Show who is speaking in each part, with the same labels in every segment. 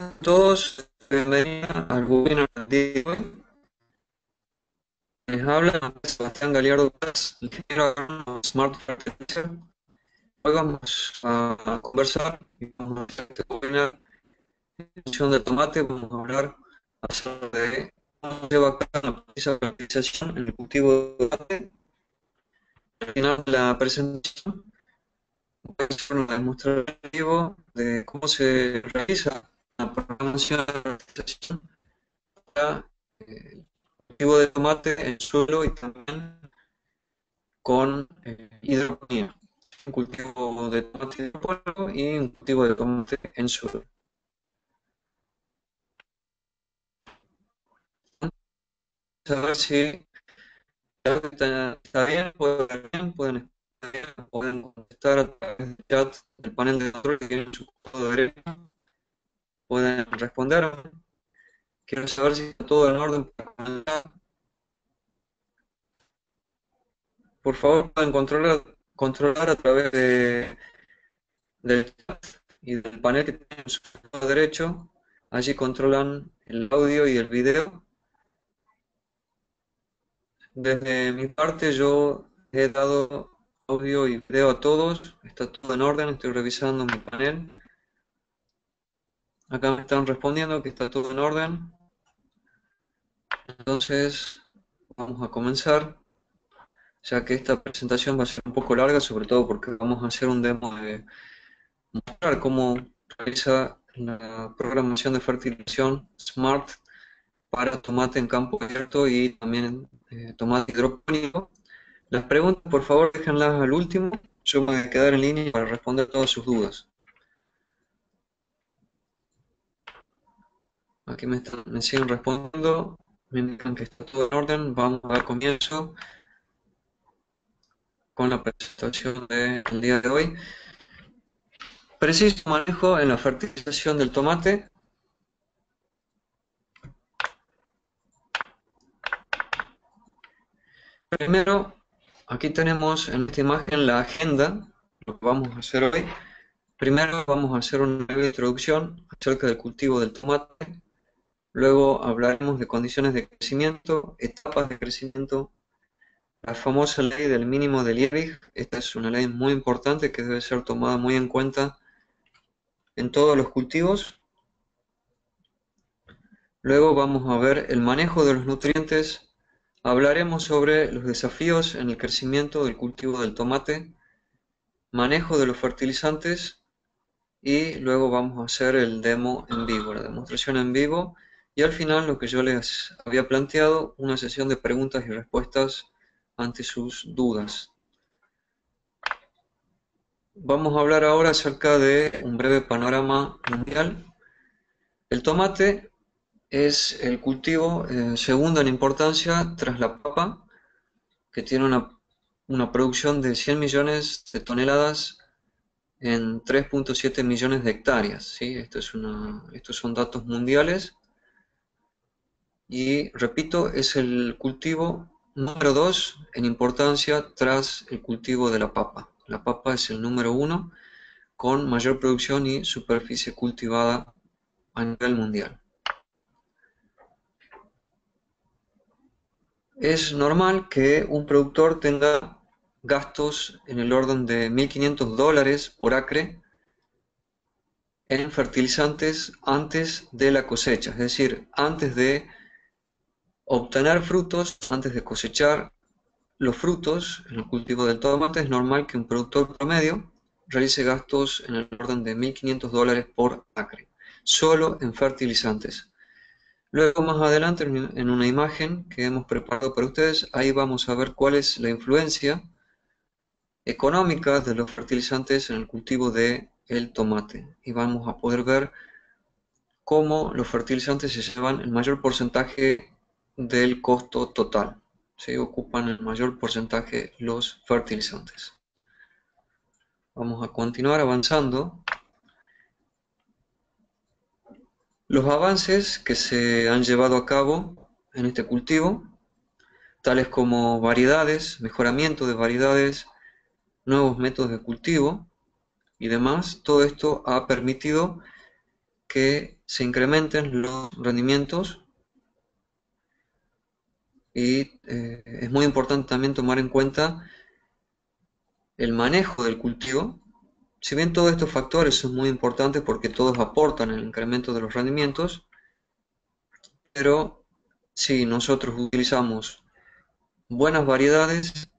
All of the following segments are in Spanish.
Speaker 1: a todos, bienvenidos al webinar del día de hoy. Les habla Sebastián Galiardo Paz, ingeniero agrónomo Smart Fertilizer. Hoy vamos a conversar y vamos a hacer este webinar en función de tomate. Vamos a hablar acerca de cómo se lleva a cabo la precisa fertilización en el cultivo de tomate. Al final de la presentación voy a hacer una demostración en vivo de cómo se realiza la programación de fertilización para cultivo de tomate en suelo y también con hidroponía. Un cultivo de tomate en polvo y un cultivo de tomate en suelo. A ver si está bien, pueden estar bien, pueden contestar a través del chat del panel de control que tienen en su lado derecho. Pueden responder. Quiero saber si está todo en orden para comenzar. Por favor, pueden controlar a través del chat y del panel que tienen en su lado derecho. Allí controlan el audio y el video. Desde mi parte yo he dado audio y video a todos. Está todo en orden, estoy revisando mi panel. Acá me están respondiendo que está todo en orden. Entonces vamos a comenzar, ya que esta presentación va a ser un poco larga, sobre todo porque vamos a hacer un demo de mostrar cómo realiza la programación de fertilización Smart para tomate en campo abierto y también tomate hidropónico. Las preguntas, por favor, déjenlas al último. Yo me voy a quedar en línea para responder todas sus dudas. Aquí me siguen respondiendo, me indican que está todo en orden. Vamos a dar comienzo con la presentación del día de hoy. Preciso manejo en la fertilización del tomate. Primero, aquí tenemos en esta imagen la agenda, lo que vamos a hacer hoy. Primero vamos a hacer una breve introducción acerca del cultivo del tomate. Luego hablaremos de condiciones de crecimiento, etapas de crecimiento, la famosa ley del mínimo de Liebig. Esta es una ley muy importante que debe ser tomada muy en cuenta en todos los cultivos. Luego vamos a ver el manejo de los nutrientes. Hablaremos sobre los desafíos en el crecimiento del cultivo del tomate, manejo de los fertilizantes y luego vamos a hacer el demo en vivo, la demostración en vivo. Y al final, lo que yo les había planteado, una sesión de preguntas y respuestas ante sus dudas. Vamos a hablar ahora acerca de un breve panorama mundial. El tomate es el cultivo segundo en importancia tras la papa, que tiene una producción de 100 millones de toneladas en 3.7 millones de hectáreas. ¿Sí? Estos son datos mundiales. Y repito, es el cultivo número 2 en importancia tras el cultivo de la papa. La papa es el número 1 con mayor producción y superficie cultivada a nivel mundial. Es normal que un productor tenga gastos en el orden de $1.500 por acre en fertilizantes antes de la cosecha, es decir, antes de obtener frutos, antes de cosechar los frutos en el cultivo del tomate. Es normal que un productor promedio realice gastos en el orden de $1.500 por acre, solo en fertilizantes. Luego más adelante en una imagen que hemos preparado para ustedes, ahí vamos a ver cuál es la influencia económica de los fertilizantes en el cultivo del tomate. Y vamos a poder ver cómo los fertilizantes se llevan el mayor porcentaje del costo total. Se ocupan el mayor porcentaje los fertilizantes. Vamos a continuar avanzando. Los avances que se han llevado a cabo en este cultivo, tales como variedades, mejoramiento de variedades, nuevos métodos de cultivo y demás, todo esto ha permitido que se incrementen los rendimientos y es muy importante también tomar en cuenta el manejo del cultivo. Si bien todos estos factores son muy importantes porque todos aportan al incremento de los rendimientos, pero si nosotros utilizamos buenas variedades,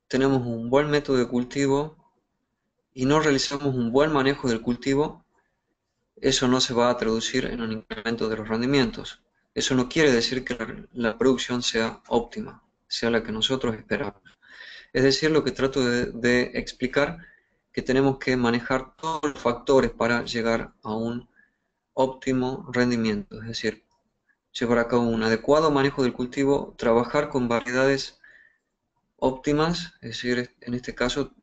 Speaker 1: tenemos un buen método de cultivo y no realizamos un buen manejo del cultivo, eso no se va a traducir en un incremento de los rendimientos. Eso no quiere decir que la producción sea óptima, sea la que nosotros esperamos. Es decir, lo que trato de explicar, que tenemos que manejar todos los factores para llegar a un óptimo rendimiento, es decir, llevar a cabo un adecuado manejo del cultivo, trabajar con variedades óptimas, es decir, en este caso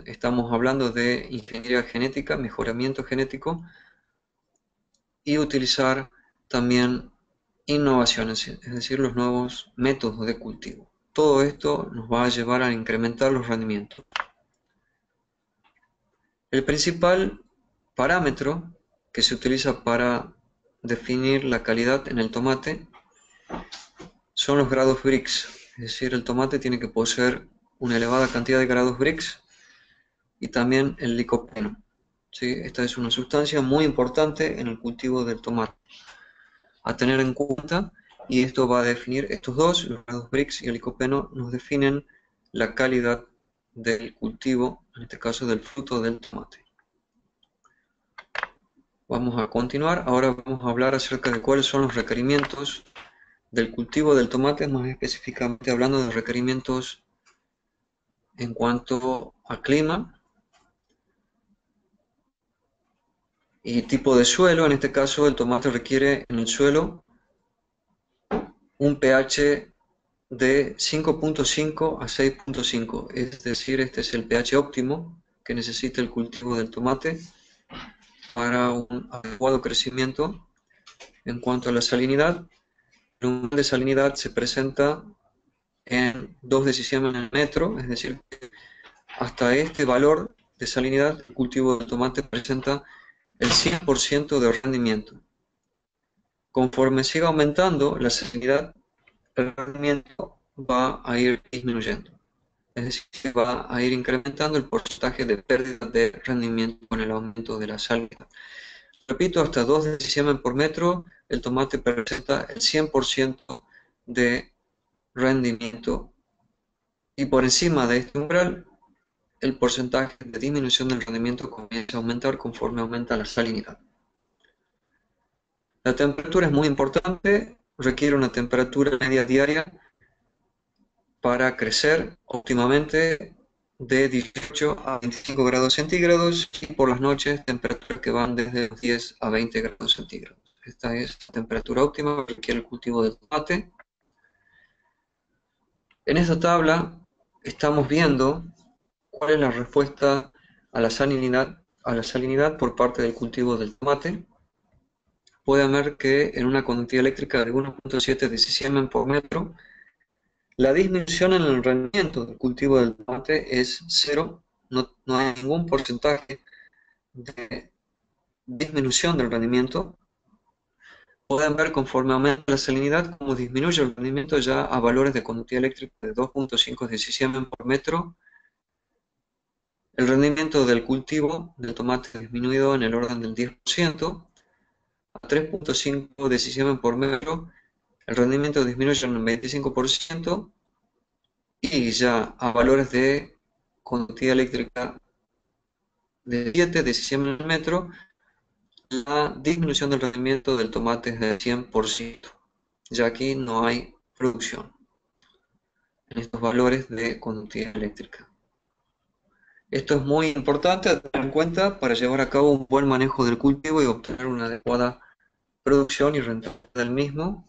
Speaker 1: estamos hablando de ingeniería genética, mejoramiento genético, y utilizar también innovaciones, es decir, los nuevos métodos de cultivo. Todo esto nos va a llevar a incrementar los rendimientos. El principal parámetro que se utiliza para definir la calidad en el tomate son los grados Brix, es decir, el tomate tiene que poseer una elevada cantidad de grados Brix y también el licopeno. ¿Sí? Esta es una sustancia muy importante en el cultivo del tomate a tener en cuenta, y esto va a definir estos dos, los grados Brix y el licopeno, nos definen la calidad del cultivo, en este caso del fruto del tomate. Vamos a continuar, ahora vamos a hablar acerca de cuáles son los requerimientos del cultivo del tomate, más específicamente hablando de requerimientos en cuanto a clima y tipo de suelo. En este caso el tomate requiere en el suelo un pH de 5.5 a 6.5, es decir, este es el pH óptimo que necesita el cultivo del tomate para un adecuado crecimiento. En cuanto a la salinidad, el umbral de salinidad se presenta en 2 decisiones en el metro, es decir, hasta este valor de salinidad el cultivo del tomate presenta el 100% de rendimiento. Conforme siga aumentando la salinidad, el rendimiento va a ir disminuyendo. Es decir, va a ir incrementando el porcentaje de pérdida de rendimiento con el aumento de la salinidad. Repito, hasta 2 decisiones por metro, el tomate presenta el 100% de rendimiento. Y por encima de este umbral, el porcentaje de disminución del rendimiento comienza a aumentar conforme aumenta la salinidad. La temperatura es muy importante, requiere una temperatura media diaria para crecer óptimamente de 18 a 25 grados centígrados y por las noches temperaturas que van desde los 10 a 20 grados centígrados. Esta es la temperatura óptima que requiere el cultivo del tomate. En esta tabla estamos viendo cuál es la respuesta a la salinidad por parte del cultivo del tomate. Pueden ver que en una conductividad eléctrica de 1.7 decisiemens por metro, la disminución en el rendimiento del cultivo del tomate es cero, no hay ningún porcentaje de disminución del rendimiento. Pueden ver conforme aumenta la salinidad cómo disminuye el rendimiento ya a valores de conductividad eléctrica de 2.5 decisiemens por metro. El rendimiento del cultivo del tomate ha disminuido en el orden del 10%, a 3.5 decisiemens por metro, el rendimiento disminuye en un 25%, y ya a valores de conductividad eléctrica de 7 decisiones por metro, la disminución del rendimiento del tomate es del 100%. Ya aquí no hay producción en estos valores de conductividad eléctrica. Esto es muy importante a tener en cuenta para llevar a cabo un buen manejo del cultivo y obtener una adecuada producción y rentabilidad del mismo.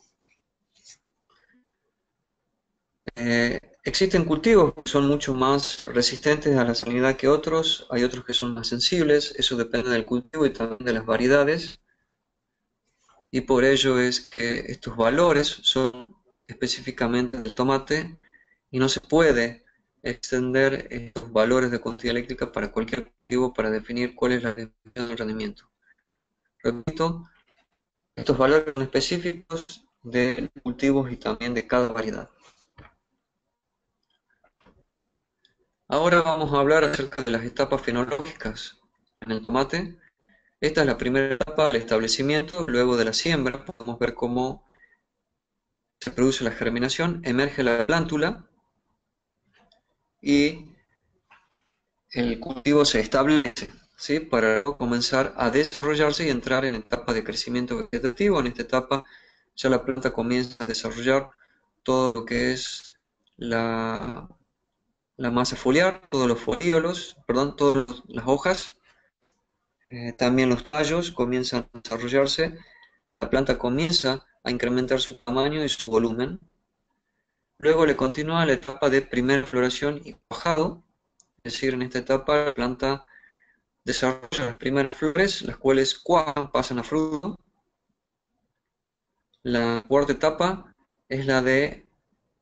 Speaker 1: Existen cultivos que son mucho más resistentes a la salinidad que otros, hay otros que son más sensibles, eso depende del cultivo y también de las variedades, y por ello es que estos valores son específicamente del tomate y no se puede extender estos valores de conductividad eléctrica para cualquier cultivo para definir cuál es la definición del rendimiento. Repito, Estos valores son específicos de cultivos y también de cada variedad. Ahora vamos a hablar acerca de las etapas fenológicas en el tomate. Esta es la primera etapa del establecimiento, luego de la siembra. Podemos ver cómo se produce la germinación, emerge la plántula y el cultivo se establece, ¿sí? Para luego comenzar a desarrollarse y entrar en etapa de crecimiento vegetativo. En esta etapa ya la planta comienza a desarrollar todo lo que es la masa foliar, todos los folíolos, perdón, todas las hojas, también los tallos comienzan a desarrollarse, la planta comienza a incrementar su tamaño y su volumen. Luego le continúa la etapa de primera floración y cuajado, es decir, en esta etapa la planta desarrolla las primeras flores, las cuales cuajan, pasan a fruto. La cuarta etapa es la de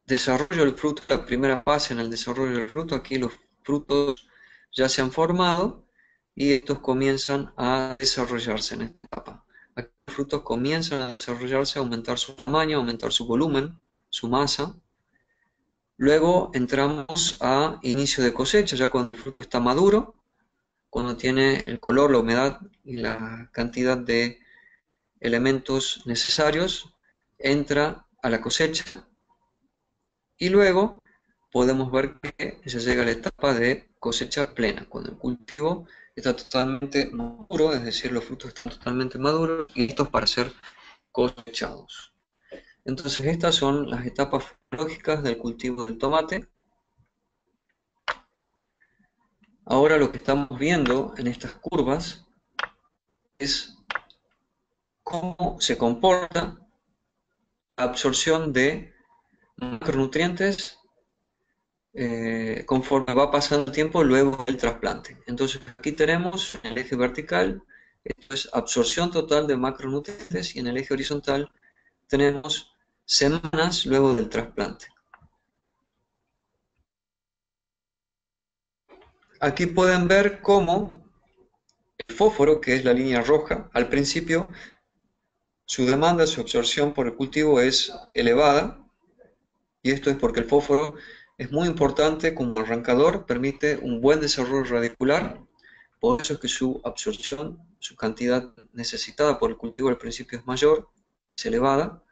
Speaker 1: desarrollo del fruto, la primera fase en el desarrollo del fruto. Aquí los frutos ya se han formado y estos comienzan a desarrollarse en esta etapa. Aquí los frutos comienzan a desarrollarse, a aumentar su tamaño, a aumentar su volumen, su masa. Luego entramos a inicio de cosecha, ya cuando el fruto está maduro, cuando tiene el color, la humedad y la cantidad de elementos necesarios, entra a la cosecha. Y luego podemos ver que se llega a la etapa de cosecha plena, cuando el cultivo está totalmente maduro, es decir, los frutos están totalmente maduros y listos para ser cosechados. Entonces estas son las etapas lógicas del cultivo del tomate. Ahora lo que estamos viendo en estas curvas es cómo se comporta la absorción de macronutrientes conforme va pasando el tiempo luego del trasplante. Entonces aquí tenemos en el eje vertical, esto es absorción total de macronutrientes, y en el eje horizontal tenemos semanas luego del trasplante. Aquí pueden ver cómo el fósforo, que es la línea roja, al principio su demanda, su absorción por el cultivo es elevada, y esto es porque el fósforo es muy importante como arrancador, permite un buen desarrollo radicular. Por eso es que su absorción, su cantidad necesitada por el cultivo al principio es mayor, es elevada,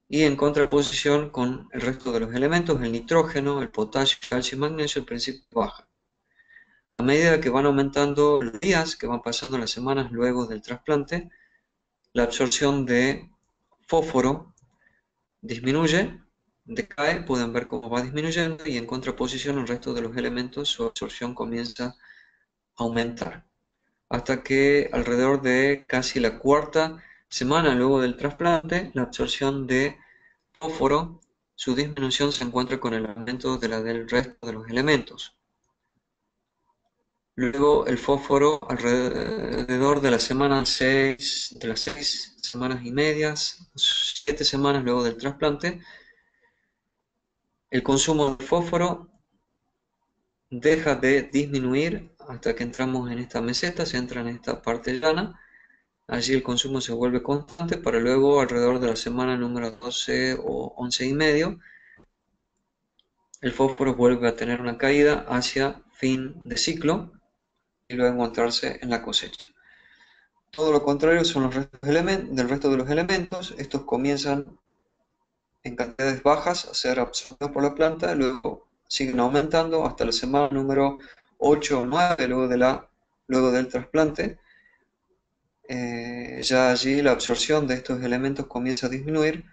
Speaker 1: y en contraposición con el resto de los elementos, el nitrógeno, el potasio, el calcio y magnesio, al principio baja. A medida que van aumentando los días, que van pasando las semanas luego del trasplante, la absorción de fósforo disminuye, decae, pueden ver cómo va disminuyendo, y en contraposición el resto de los elementos, su absorción comienza a aumentar, hasta que alrededor de casi la cuarta semana luego del trasplante, la absorción de fósforo, su disminución se encuentra con el aumento de la del resto de los elementos. Luego el fósforo alrededor de la semana 6, de las 6 semanas y medias, 7 semanas luego del trasplante, el consumo de fósforo deja de disminuir hasta que entramos en esta meseta, se entra en esta parte llana. Allí el consumo se vuelve constante para luego, alrededor de la semana número 12 o 11 y medio, el fósforo vuelve a tener una caída hacia fin de ciclo y luego encontrarse en la cosecha. Todo lo contrario son los restos del resto de los elementos. Estos comienzan en cantidades bajas a ser absorbidos por la planta, luego siguen aumentando hasta la semana número 8 o 9 luego del trasplante. Ya allí la absorción de estos elementos comienza a disminuir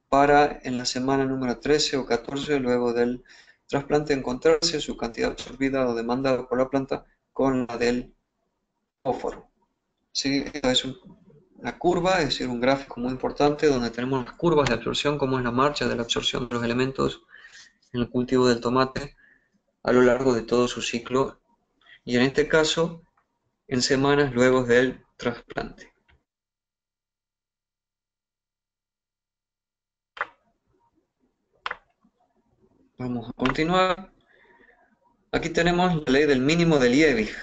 Speaker 1: para en la semana número 13 o 14 luego del trasplante encontrarse su cantidad absorbida o demandada por la planta con la del fósforo. ¿Sí? Esto es una curva, es decir, un gráfico muy importante donde tenemos las curvas de absorción, como es la marcha de la absorción de los elementos en el cultivo del tomate a lo largo de todo su ciclo, y en este caso en semanas luego del trasplante. Vamos a continuar. Aquí tenemos la ley del mínimo de Liebig.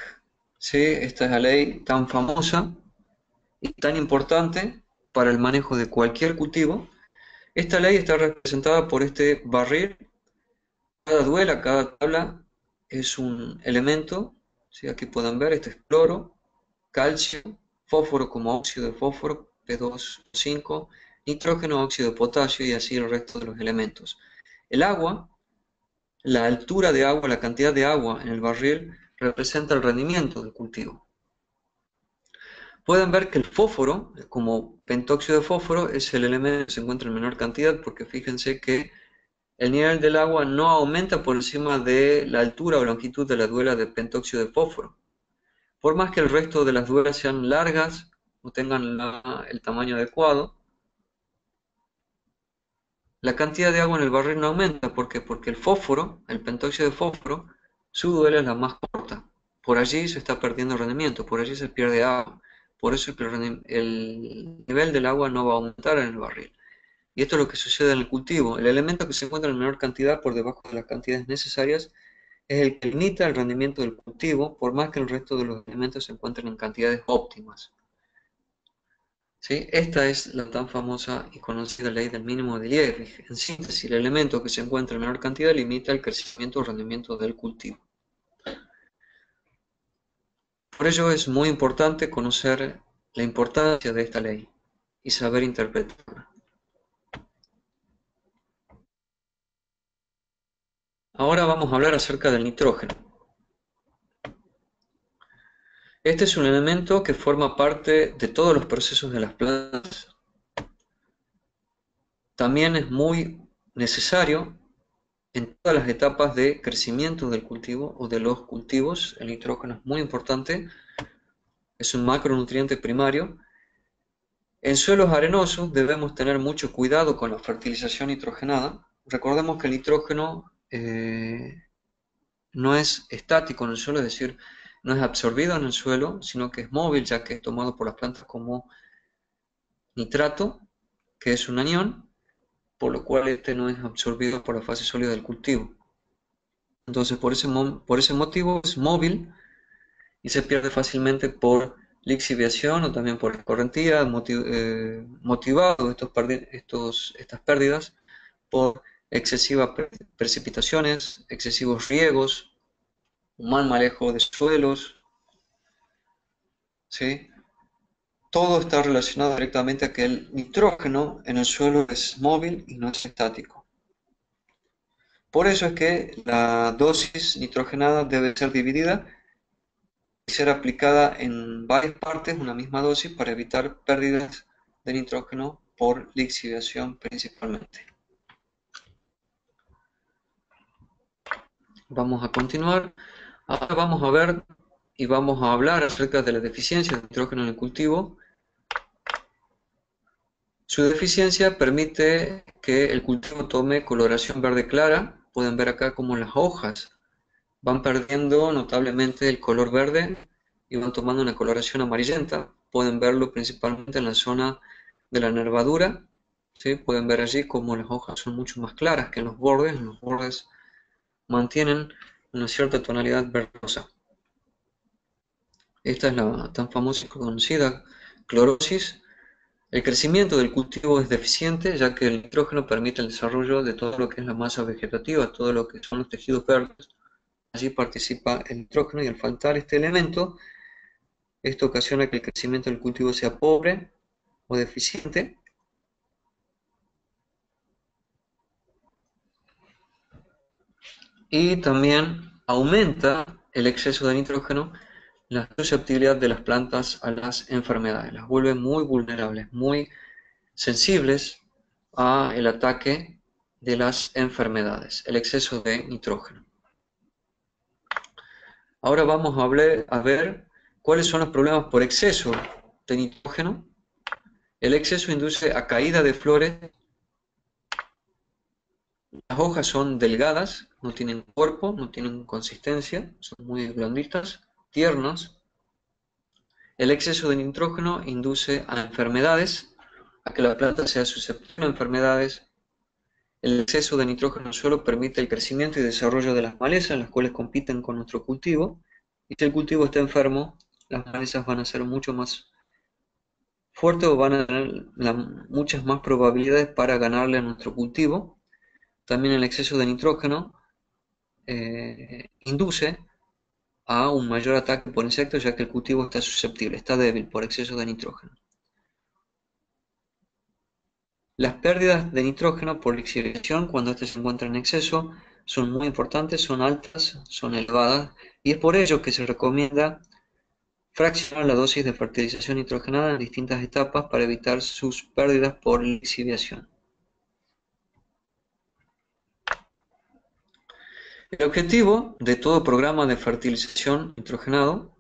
Speaker 1: ¿Sí? Esta es la ley tan famosa y tan importante para el manejo de cualquier cultivo. Esta ley está representada por este barril. Cada duela, cada tabla es un elemento, ¿sí? Aquí pueden ver, este es cloro, calcio, fósforo como óxido de fósforo, P2O5, nitrógeno, óxido de potasio y así el resto de los elementos. El agua, la altura de agua, la cantidad de agua en el barril representa el rendimiento del cultivo. Pueden ver que el fósforo, como pentóxido de fósforo, es el elemento que se encuentra en menor cantidad porque fíjense que el nivel del agua no aumenta por encima de la altura o longitud de la duela de pentóxido de fósforo. Por más que el resto de las duelas sean largas o tengan el tamaño adecuado, la cantidad de agua en el barril no aumenta. ¿Por qué? Porque el fósforo, el pentóxido de fósforo, su duela es la más corta. Por allí se está perdiendo rendimiento, por allí se pierde agua. Por eso el nivel del agua no va a aumentar en el barril. Y esto es lo que sucede en el cultivo. El elemento que se encuentra en menor cantidad por debajo de las cantidades necesarias es el que limita el rendimiento del cultivo, por más que el resto de los elementos se encuentren en cantidades óptimas. ¿Sí? Esta es la tan famosa y conocida ley del mínimo de Liebig. En síntesis, el elemento que se encuentra en menor cantidad limita el crecimiento o rendimiento del cultivo. Por ello es muy importante conocer la importancia de esta ley y saber interpretarla. Ahora vamos a hablar acerca del nitrógeno. Este es un elemento que forma parte de todos los procesos de las plantas. También es muy necesario en todas las etapas de crecimiento del cultivo o de los cultivos. El nitrógeno es muy importante, es un macronutriente primario. En suelos arenosos debemos tener mucho cuidado con la fertilización nitrogenada. Recordemos que el nitrógeno no es estático en el suelo, es decir, no es absorbido en el suelo, sino que es móvil, ya que es tomado por las plantas como nitrato, que es un anión, por lo cual este no es absorbido por la fase sólida del cultivo. Entonces, por ese motivo es móvil y se pierde fácilmente por lixiviación o también por escorrentía, motivado estas pérdidas por excesivas precipitaciones, excesivos riegos, un mal manejo de suelos, ¿sí? Todo está relacionado directamente a que el nitrógeno en el suelo es móvil y no es estático. Por eso es que la dosis nitrogenada debe ser dividida y ser aplicada en varias partes, una misma dosis, para evitar pérdidas de nitrógeno por lixiviación principalmente. Vamos a continuar. Ahora vamos a ver y vamos a hablar acerca de la deficiencia de nitrógeno en el cultivo. Su deficiencia permite que el cultivo tome coloración verde clara. Pueden ver acá como las hojas van perdiendo notablemente el color verde y van tomando una coloración amarillenta. Pueden verlo principalmente en la zona de la nervadura, ¿sí? Pueden ver allí como las hojas son mucho más claras que en los bordes. En los bordes mantienen una cierta tonalidad verdosa. Esta es la tan famosa y conocida clorosis. El crecimiento del cultivo es deficiente, ya que el nitrógeno permite el desarrollo de todo lo que es la masa vegetativa, todo lo que son los tejidos verdes. Allí participa el nitrógeno y al faltar este elemento, esto ocasiona que el crecimiento del cultivo sea pobre o deficiente. Y también aumenta el exceso de nitrógeno la susceptibilidad de las plantas a las enfermedades. Las vuelve muy vulnerables, muy sensibles al ataque de las enfermedades, el exceso de nitrógeno. Ahora vamos a ver cuáles son los problemas por exceso de nitrógeno. El exceso induce a caída de flores. Las hojas son delgadas, no tienen cuerpo, no tienen consistencia, son muy blanditas, tiernas. El exceso de nitrógeno induce a enfermedades, a que la planta sea susceptible a enfermedades. El exceso de nitrógeno en el suelo permite el crecimiento y desarrollo de las malezas, las cuales compiten con nuestro cultivo. Y si el cultivo está enfermo, las malezas van a ser mucho más fuertes van a tener muchas más probabilidades para ganarle a nuestro cultivo. También el exceso de nitrógeno induce a un mayor ataque por insectos, ya que el cultivo está susceptible, está débil por exceso de nitrógeno. Las pérdidas de nitrógeno por lixiviación, cuando este se encuentra en exceso, son muy importantes, son altas, son elevadas, y es por ello que se recomienda fraccionar la dosis de fertilización nitrogenada en distintas etapas para evitar sus pérdidas por lixiviación. El objetivo de todo programa de fertilización nitrogenado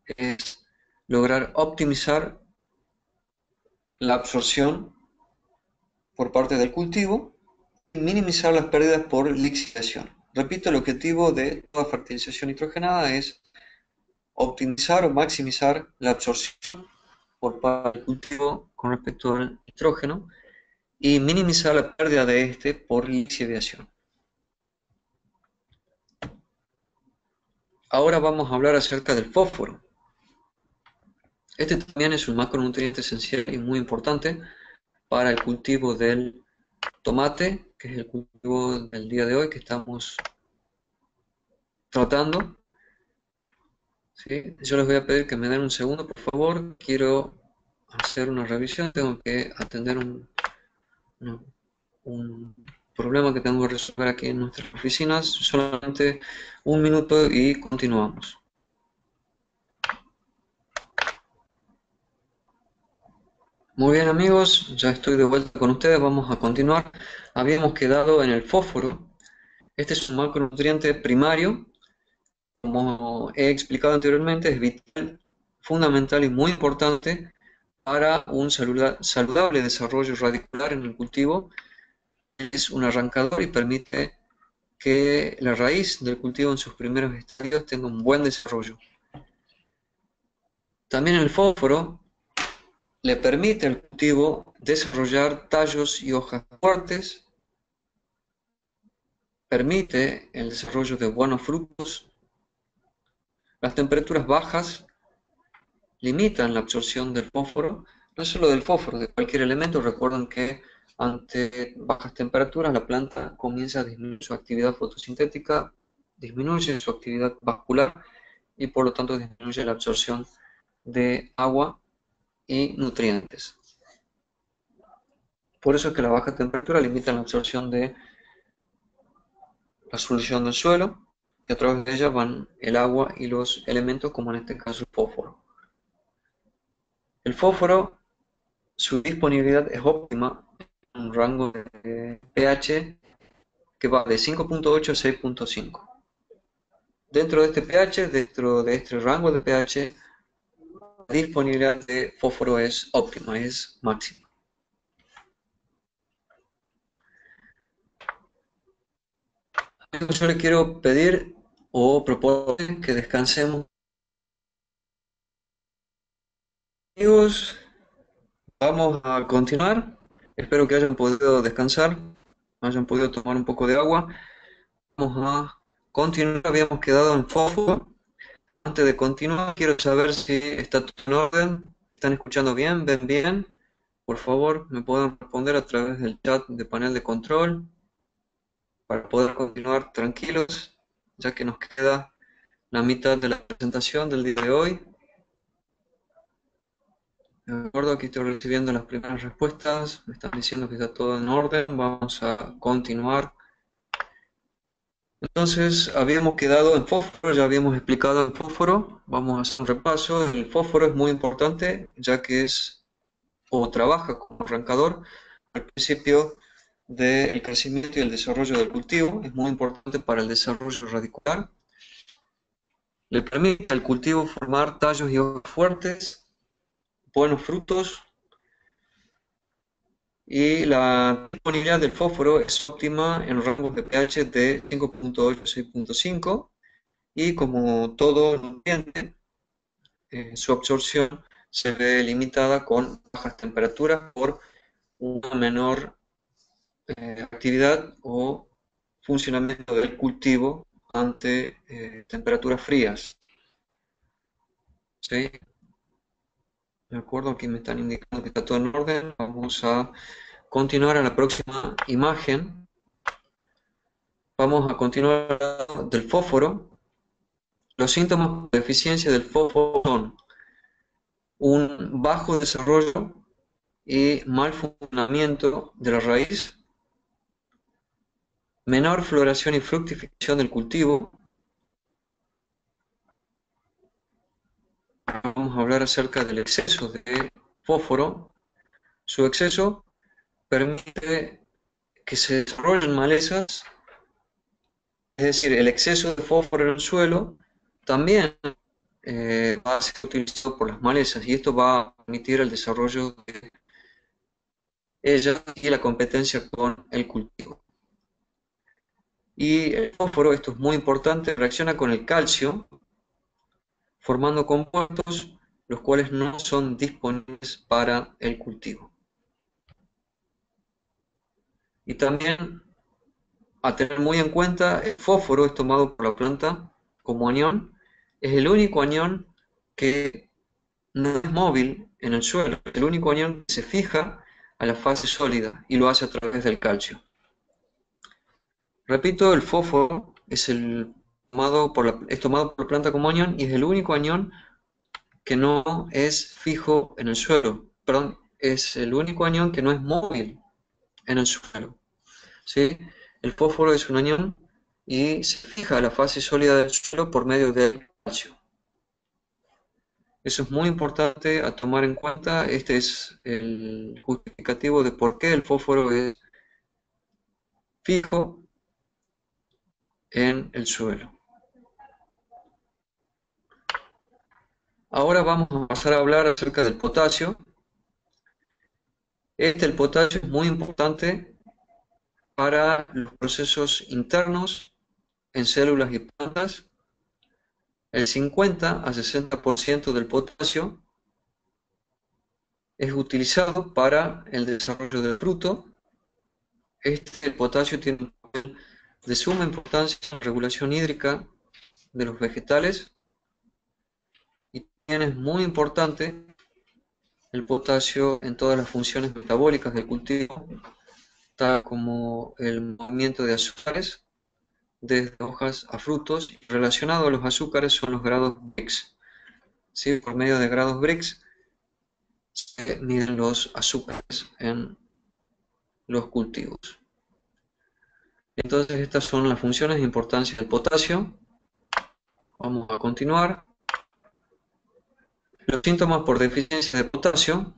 Speaker 1: es lograr optimizar la absorción por parte del cultivo y minimizar las pérdidas por lixiviación. Repito, el objetivo de toda fertilización nitrogenada es optimizar o maximizar la absorción por parte del cultivo con respecto al nitrógeno y minimizar la pérdida de este por lixiviación. Ahora vamos a hablar acerca del fósforo. Este también es un macronutriente esencial y muy importante para el cultivo del tomate, que es el cultivo del día de hoy que estamos tratando. ¿Sí? Yo les voy a pedir que me den un segundo, por favor. Quiero hacer una revisión. Tengo que atender un problema que tengo que resolver aquí en nuestras oficinas. Solamente un minuto y continuamos. Muy bien amigos, ya estoy de vuelta con ustedes. Vamos a continuar. Habíamos quedado en el fósforo. Este es un macronutriente primario. Como he explicado anteriormente, es vital, fundamental y muy importante para un saludable desarrollo radicular en el cultivo. Es un arrancador y permite que la raíz del cultivo en sus primeros estadios tenga un buen desarrollo. También el fósforo le permite al cultivo desarrollar tallos y hojas fuertes, permite el desarrollo de buenos frutos. Las temperaturas bajas limitan la absorción del fósforo, no solo del fósforo, de cualquier elemento. Recuerden que ante bajas temperaturas la planta comienza a disminuir su actividad fotosintética, disminuye su actividad vascular y por lo tanto disminuye la absorción de agua y nutrientes. Por eso es que la baja temperatura limita la absorción de la solución del suelo y a través de ella van el agua y los elementos, como en este caso el fósforo. El fósforo, su disponibilidad es óptima en un rango de pH que va de 5.8 a 6.5. Dentro de este pH, dentro de este rango de pH, la disponibilidad de fósforo es óptima, es máxima. Yo le quiero pedir o proponer que descansemos. Amigos, vamos a continuar. Espero que hayan podido descansar, hayan podido tomar un poco de agua. Vamos a continuar. Habíamos quedado en fósforo. Antes de continuar, quiero saber si está todo en orden. ¿Están escuchando bien? ¿Ven bien? Por favor, me pueden responder a través del chat de panel de control para poder continuar tranquilos, ya que nos queda la mitad de la presentación del día de hoy. De acuerdo, aquí estoy recibiendo las primeras respuestas, me están diciendo que está todo en orden, vamos a continuar. Entonces, habíamos quedado en fósforo, ya habíamos explicado el fósforo, vamos a hacer un repaso. El fósforo es muy importante, ya que es o trabaja como arrancador al principio del crecimiento y el desarrollo del cultivo, es muy importante para el desarrollo radicular. Le permite al cultivo formar tallos y hojas fuertes, buenos frutos, y la disponibilidad del fósforo es óptima en rangos de pH de 5.8 a 6.5 y como todo nutriente, su absorción se ve limitada con bajas temperaturas por una menor actividad o funcionamiento del cultivo ante temperaturas frías. ¿Sí? De acuerdo, aquí me están indicando que está todo en orden. Vamos a continuar a la próxima imagen. Vamos a continuar del fósforo. Los síntomas de deficiencia del fósforo son un bajo desarrollo y mal funcionamiento de la raíz, menor floración y fructificación del cultivo. Vamos a hablar acerca del exceso de fósforo. Su exceso permite que se desarrollen malezas, es decir, el exceso de fósforo en el suelo también va a ser utilizado por las malezas y esto va a permitir el desarrollo de ellas y la competencia con el cultivo. Y el fósforo, esto es muy importante, reacciona con el calcio formando compuestos los cuales no son disponibles para el cultivo. Y también a tener muy en cuenta, el fósforo es tomado por la planta como anión, es el único anión que no es móvil en el suelo, el único anión que se fija a la fase sólida y lo hace a través del calcio. Repito, el fósforo es tomado por la planta como anión y es el único anión que no es fijo en el suelo, perdón, es el único anión que no es móvil en el suelo. ¿Sí? El fósforo es un anión y se fija a la fase sólida del suelo por medio del calcio. Eso es muy importante a tomar en cuenta. Este es el justificativo de por qué el fósforo es fijo en el suelo. Ahora vamos a pasar a hablar acerca del potasio. El potasio es muy importante para los procesos internos en células y plantas. El 50 a 60% del potasio es utilizado para el desarrollo del fruto. El potasio tiene un papel de suma importancia en la regulación hídrica de los vegetales y también es muy importante el potasio en todas las funciones metabólicas del cultivo, tal como el movimiento de azúcares desde hojas a frutos. Relacionado a los azúcares son los grados Brix. ¿Sí? Por medio de grados Brix se miden los azúcares en los cultivos. Entonces estas son las funciones de importancia del potasio. Vamos a continuar. Los síntomas por deficiencia de potasio,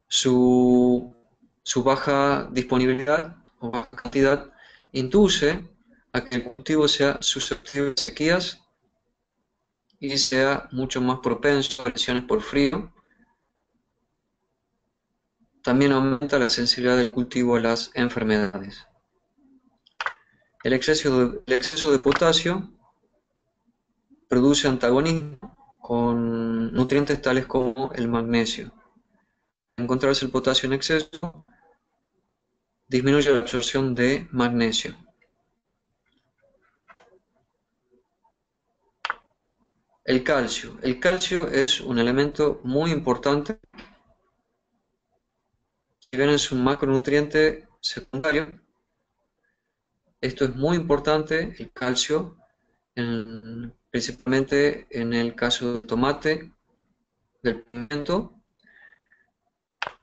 Speaker 1: su, su baja disponibilidad o baja cantidad induce a que el cultivo sea susceptible a sequías y sea mucho más propenso a lesiones por frío. También aumenta la sensibilidad del cultivo a las enfermedades. El exceso de potasio produce antagonismo con nutrientes tales como el magnesio. Al encontrarse el potasio en exceso, disminuye la absorción de magnesio. El calcio. El calcio es un elemento muy importante. Si bien es un macronutriente secundario, esto es muy importante, el calcio, principalmente en el caso del tomate, del pimiento.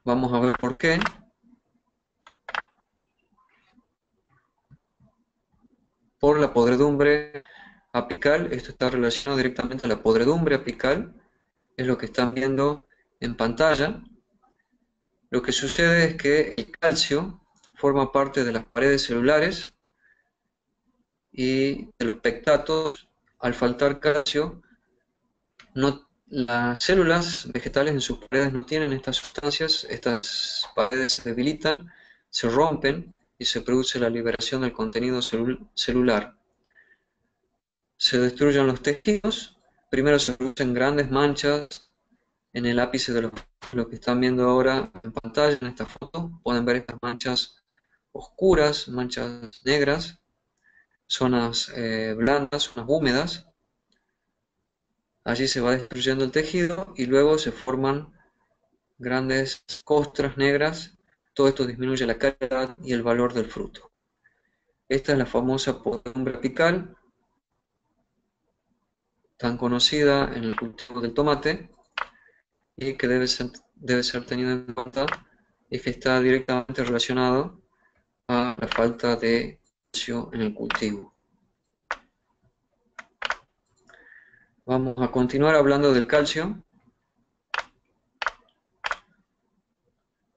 Speaker 1: Vamos a ver por qué. Por la podredumbre apical, esto está relacionado directamente a la podredumbre apical, es lo que están viendo en pantalla. Lo que sucede es que el calcio forma parte de las paredes celulares y de los pectatos. Al faltar calcio, las células vegetales en sus paredes no tienen estas sustancias, estas paredes se debilitan, se rompen y se produce la liberación del contenido celular. Se destruyen los tejidos, primero se producen grandes manchas en el ápice de lo que están viendo ahora en pantalla, en esta foto. Pueden ver estas manchas oscuras, manchas negras, zonas blandas, zonas húmedas. Allí se va destruyendo el tejido y luego se forman grandes costras negras. Todo esto disminuye la calidad y el valor del fruto. Esta es la famosa podredumbre apical, tan conocida en el cultivo del tomate y que debe ser tenido en cuenta y que está directamente relacionado a la falta de calcio en el cultivo. Vamos a continuar hablando del calcio.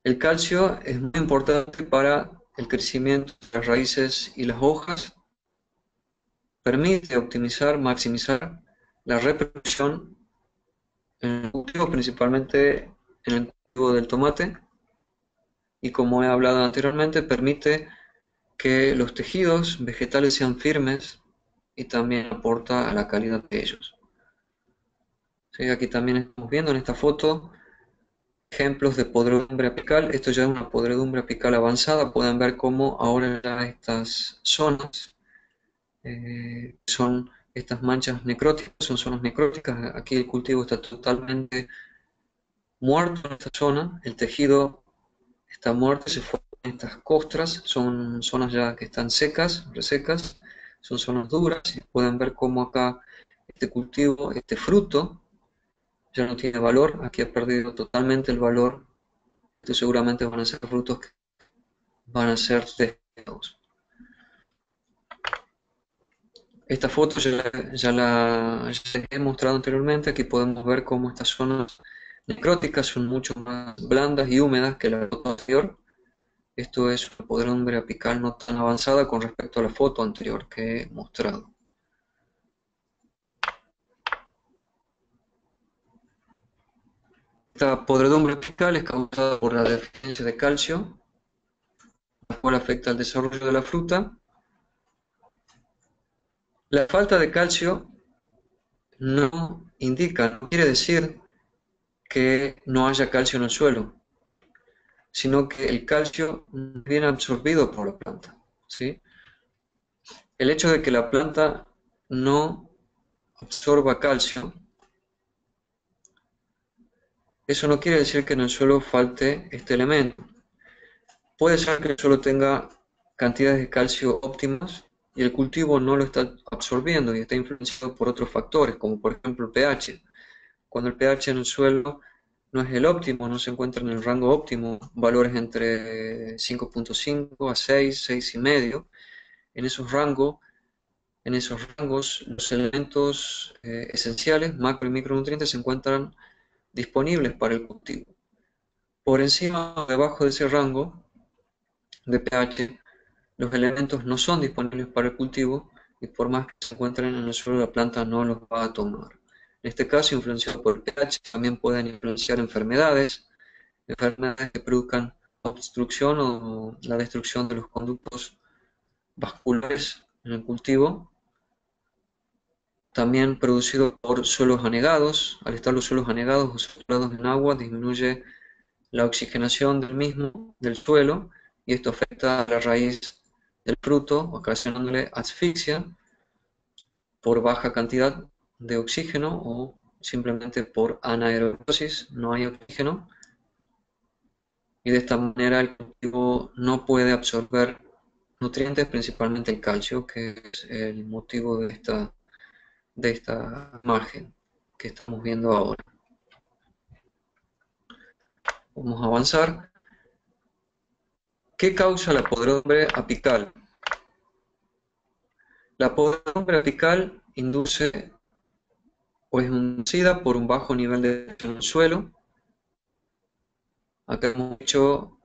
Speaker 1: El calcio es muy importante para el crecimiento de las raíces y las hojas. Permite optimizar, maximizar la reproducción en el cultivo, principalmente en el cultivo del tomate. Y como he hablado anteriormente, permite que los tejidos vegetales sean firmes y también aporta a la calidad de ellos. ¿Sí? Aquí también estamos viendo en esta foto ejemplos de podredumbre apical. Esto ya es una podredumbre apical avanzada. Pueden ver cómo ahora ya estas zonas son estas manchas necróticas, son zonas necróticas. Aquí el cultivo está totalmente muerto en esta zona. El tejido está muerto, se forman estas costras. Son zonas ya que están secas, resecas. Son zonas duras. Y pueden ver cómo acá este cultivo, este fruto, ya no tiene valor. Aquí ha perdido totalmente el valor. Estos seguramente van a ser frutos que van a ser deseados. Esta foto ya la he mostrado anteriormente. Aquí podemos ver cómo estas zonas necróticas son mucho más blandas y húmedas que la foto anterior. Esto es una podredumbre apical no tan avanzada con respecto a la foto anterior que he mostrado. Esta podredumbre apical es causada por la deficiencia de calcio, la cual afecta al desarrollo de la fruta. La falta de calcio no indica, no quiere decir que no haya calcio en el suelo, sino que el calcio no viene absorbido por la planta, ¿sí? El hecho de que la planta no absorba calcio, eso no quiere decir que en el suelo falte este elemento. Puede ser que el suelo tenga cantidades de calcio óptimas y el cultivo no lo está absorbiendo y está influenciado por otros factores, como por ejemplo el pH. Cuando el pH en el suelo no es el óptimo, no se encuentra en el rango óptimo, valores entre 5.5 a 6, 6,5, en esos rangos los elementos esenciales, macro y micronutrientes, se encuentran disponibles para el cultivo. Por encima o debajo de ese rango de pH, los elementos no son disponibles para el cultivo y por más que se encuentren en el suelo, la planta no los va a tomar. En este caso, influenciado por el pH, también pueden influenciar enfermedades que produzcan obstrucción o la destrucción de los conductos vasculares en el cultivo. También producido por suelos anegados. Al estar los suelos anegados o saturados en agua, disminuye la oxigenación del mismo, del suelo, y esto afecta a la raíz del fruto, ocasionándole asfixia por baja cantidad de oxígeno o simplemente por anaerobisis, no hay oxígeno, y de esta manera el cultivo no puede absorber nutrientes, principalmente el calcio, que es el motivo de esta margen que estamos viendo ahora. Vamos a avanzar. ¿Qué causa la podredumbre apical? La podredumbre apical induce o es inducida por un bajo nivel de presión en el suelo. Acá hemos dicho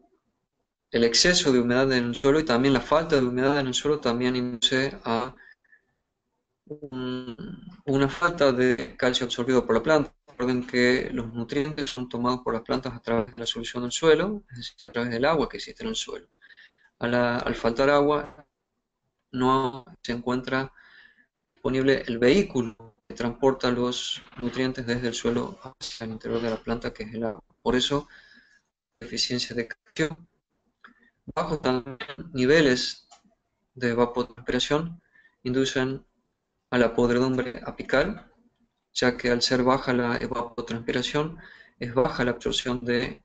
Speaker 1: el exceso de humedad en el suelo y también la falta de humedad en el suelo también induce a una falta de calcio absorbido por la planta. Recuerden que los nutrientes son tomados por las plantas a través de la solución del suelo, es decir, a través del agua que existe en el suelo. Al faltar agua, no se encuentra disponible el vehículo que transporta los nutrientes desde el suelo hacia el interior de la planta, que es el agua. Por eso, deficiencia de calcio, bajos también niveles de evapotranspiración inducen a la podredumbre apical. ya que al ser baja la evapotranspiración, es baja la absorción de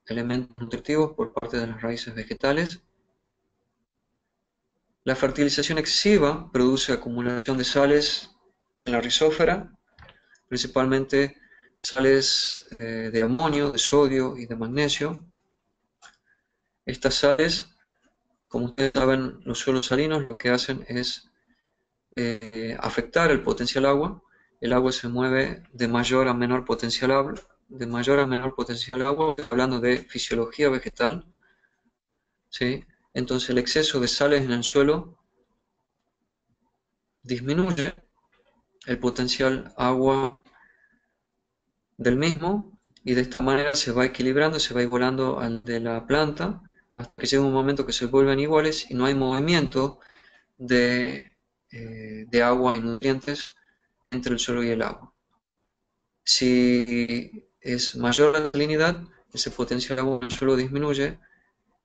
Speaker 1: elementos nutritivos por parte de las raíces vegetales. La fertilización excesiva produce acumulación de sales en la rizósfera, principalmente sales de amonio, de sodio y de magnesio. Estas sales, como ustedes saben, los suelos salinos lo que hacen es afectar el potencial agua. El agua se mueve de mayor a menor potencial agua, hablando de fisiología vegetal, ¿sí? Entonces el exceso de sales en el suelo disminuye el potencial agua del mismo y de esta manera se va equilibrando, se va igualando al de la planta hasta que llega un momento que se vuelven iguales y no hay movimiento de agua y nutrientes entre el suelo y el agua. Si es mayor la salinidad, ese potencial agua en el suelo disminuye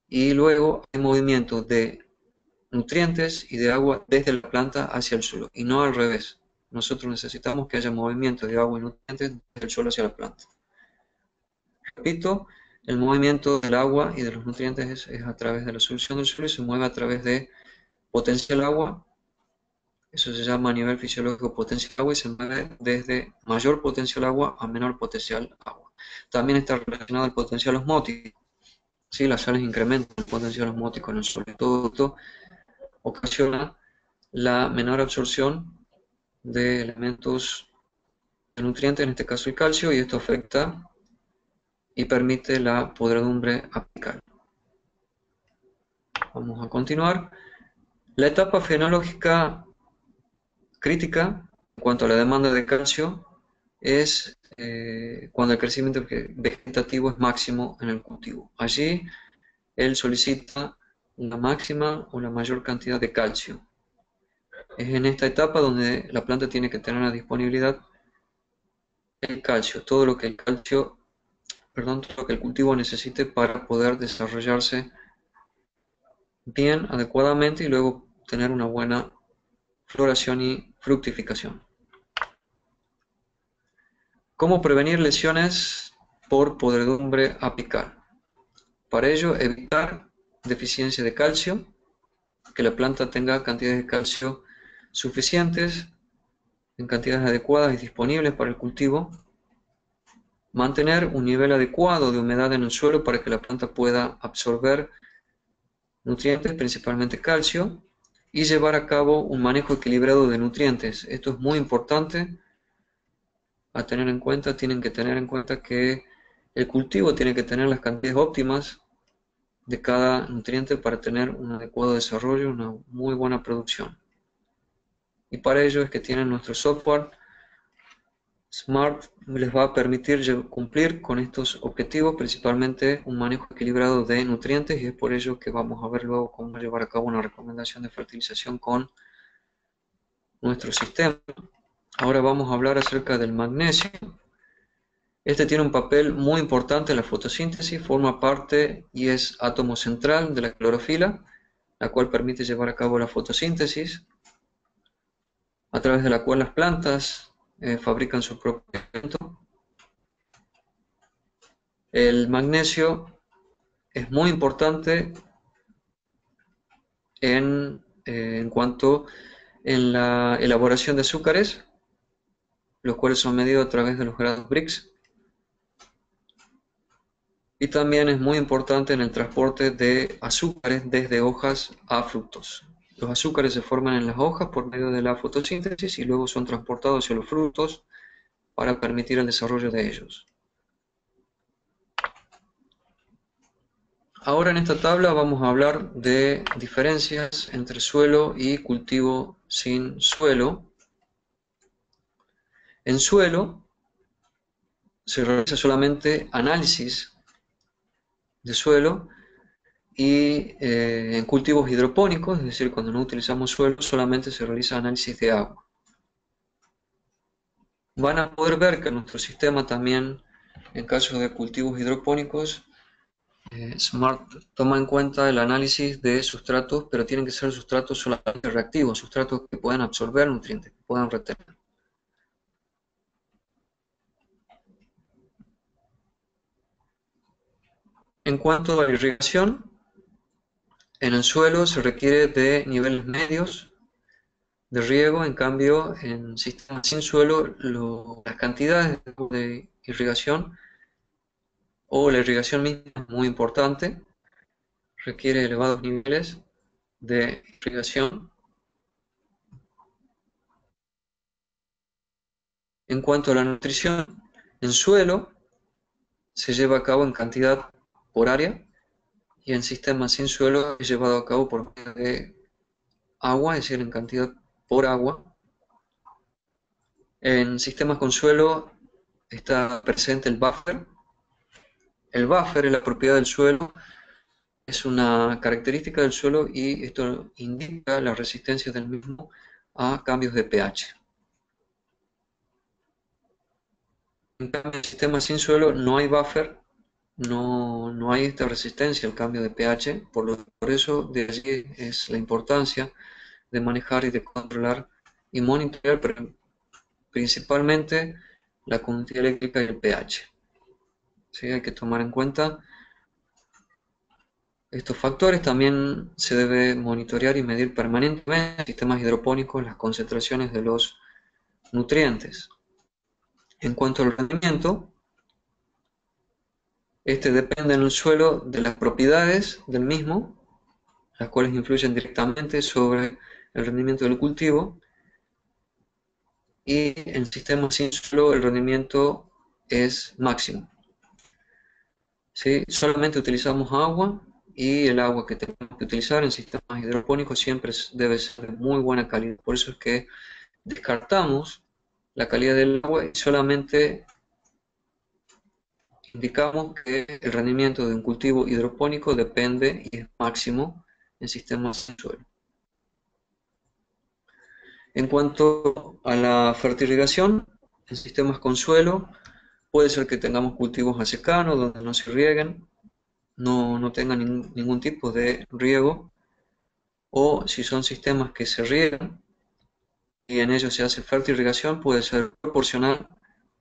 Speaker 1: y luego hay movimiento de nutrientes y de agua desde la planta hacia el suelo y no al revés. Nosotros necesitamos que haya movimiento de agua y nutrientes desde el suelo hacia la planta. Repito, el movimiento del agua y de los nutrientes es a través de la solución del suelo y se mueve a través de potencial agua. Eso se llama a nivel fisiológico potencial agua y se mueve desde mayor potencial agua a menor potencial agua. También está relacionado al potencial osmótico. ¿Sí? Las sales incrementan el potencial osmótico en el suelo. Todo esto ocasiona la menor absorción de elementos de nutrientes, en este caso el calcio, y esto afecta y permite la podredumbre apical. Vamos a continuar. La etapa fenológica crítica en cuanto a la demanda de calcio es cuando el crecimiento vegetativo es máximo en el cultivo. Allí él solicita la máxima o la mayor cantidad de calcio. Es en esta etapa donde la planta tiene que tener a disponibilidad el calcio, todo lo que el cultivo necesite para poder desarrollarse bien, adecuadamente y luego tener una buena floración y fructificación. ¿Cómo prevenir lesiones por podredumbre apical? Para ello, evitar deficiencia de calcio, que la planta tenga cantidades de calcio suficientes, en cantidades adecuadas y disponibles para el cultivo. Mantener un nivel adecuado de humedad en el suelo para que la planta pueda absorber nutrientes, principalmente calcio, y llevar a cabo un manejo equilibrado de nutrientes. Esto es muy importante a tener en cuenta. Tienen que tener en cuenta que el cultivo tiene que tener las cantidades óptimas de cada nutriente para tener un adecuado desarrollo, una muy buena producción. Y para ello es que tienen nuestro software Smart, les va a permitir cumplir con estos objetivos, principalmente un manejo equilibrado de nutrientes, y es por ello que vamos a ver luego cómo llevar a cabo una recomendación de fertilización con nuestro sistema. Ahora vamos a hablar acerca del magnesio. Este tiene un papel muy importante en la fotosíntesis, forma parte y es átomo central de la clorofila, la cual permite llevar a cabo la fotosíntesis, a través de la cual las plantas fabrican su propio alimento. El magnesio es muy importante en cuanto en la elaboración de azúcares, los cuales son medidos a través de los grados Brix. Y también es muy importante en el transporte de azúcares desde hojas a frutos. Los azúcares se forman en las hojas por medio de la fotosíntesis y luego son transportados hacia los frutos para permitir el desarrollo de ellos. Ahora en esta tabla vamos a hablar de diferencias entre suelo y cultivo sin suelo. En suelo se realiza solamente análisis de suelo y en cultivos hidropónicos, es decir, cuando no utilizamos suelo, solamente se realiza análisis de agua. Van a poder ver que nuestro sistema también, en caso de cultivos hidropónicos, Smart toma en cuenta el análisis de sustratos, pero tienen que ser sustratos solamente reactivos, sustratos que puedan absorber nutrientes, que puedan retener. En cuanto a la irrigación, en el suelo se requiere de niveles medios de riego, en cambio en sistemas sin suelo las cantidades de irrigación o la irrigación misma es muy importante, requiere elevados niveles de irrigación. En cuanto a la nutrición en suelo, se lleva a cabo en cantidad por área y en sistemas sin suelo es llevado a cabo por medio de agua, es decir, en cantidad por agua. En sistemas con suelo está presente el buffer. El buffer es la propiedad del suelo, es una característica del suelo y esto indica la resistencia del mismo a cambios de pH. En cambio, en sistemas sin suelo no hay buffer, no hay esta resistencia al cambio de pH, por eso de allí es la importancia de manejar y de controlar y monitorear principalmente la conductividad eléctrica y el pH. ¿Sí? Hay que tomar en cuenta estos factores. También se debe monitorear y medir permanentemente en sistemas hidropónicos las concentraciones de los nutrientes. En cuanto al rendimiento, este depende en el suelo de las propiedades del mismo, las cuales influyen directamente sobre el rendimiento del cultivo, y en sistemas sin suelo el rendimiento es máximo. ¿Sí? Solamente utilizamos agua y el agua que tenemos que utilizar en sistemas hidropónicos siempre debe ser de muy buena calidad. Por eso es que descartamos la calidad del agua y solamente indicamos que el rendimiento de un cultivo hidropónico depende y es máximo en sistemas sin suelo. En cuanto a la fertirrigación, en sistemas con suelo, puede ser que tengamos cultivos a secano, donde no se rieguen, no tengan ningún tipo de riego, o si son sistemas que se riegan y en ellos se hace fertirrigación, puede ser proporcional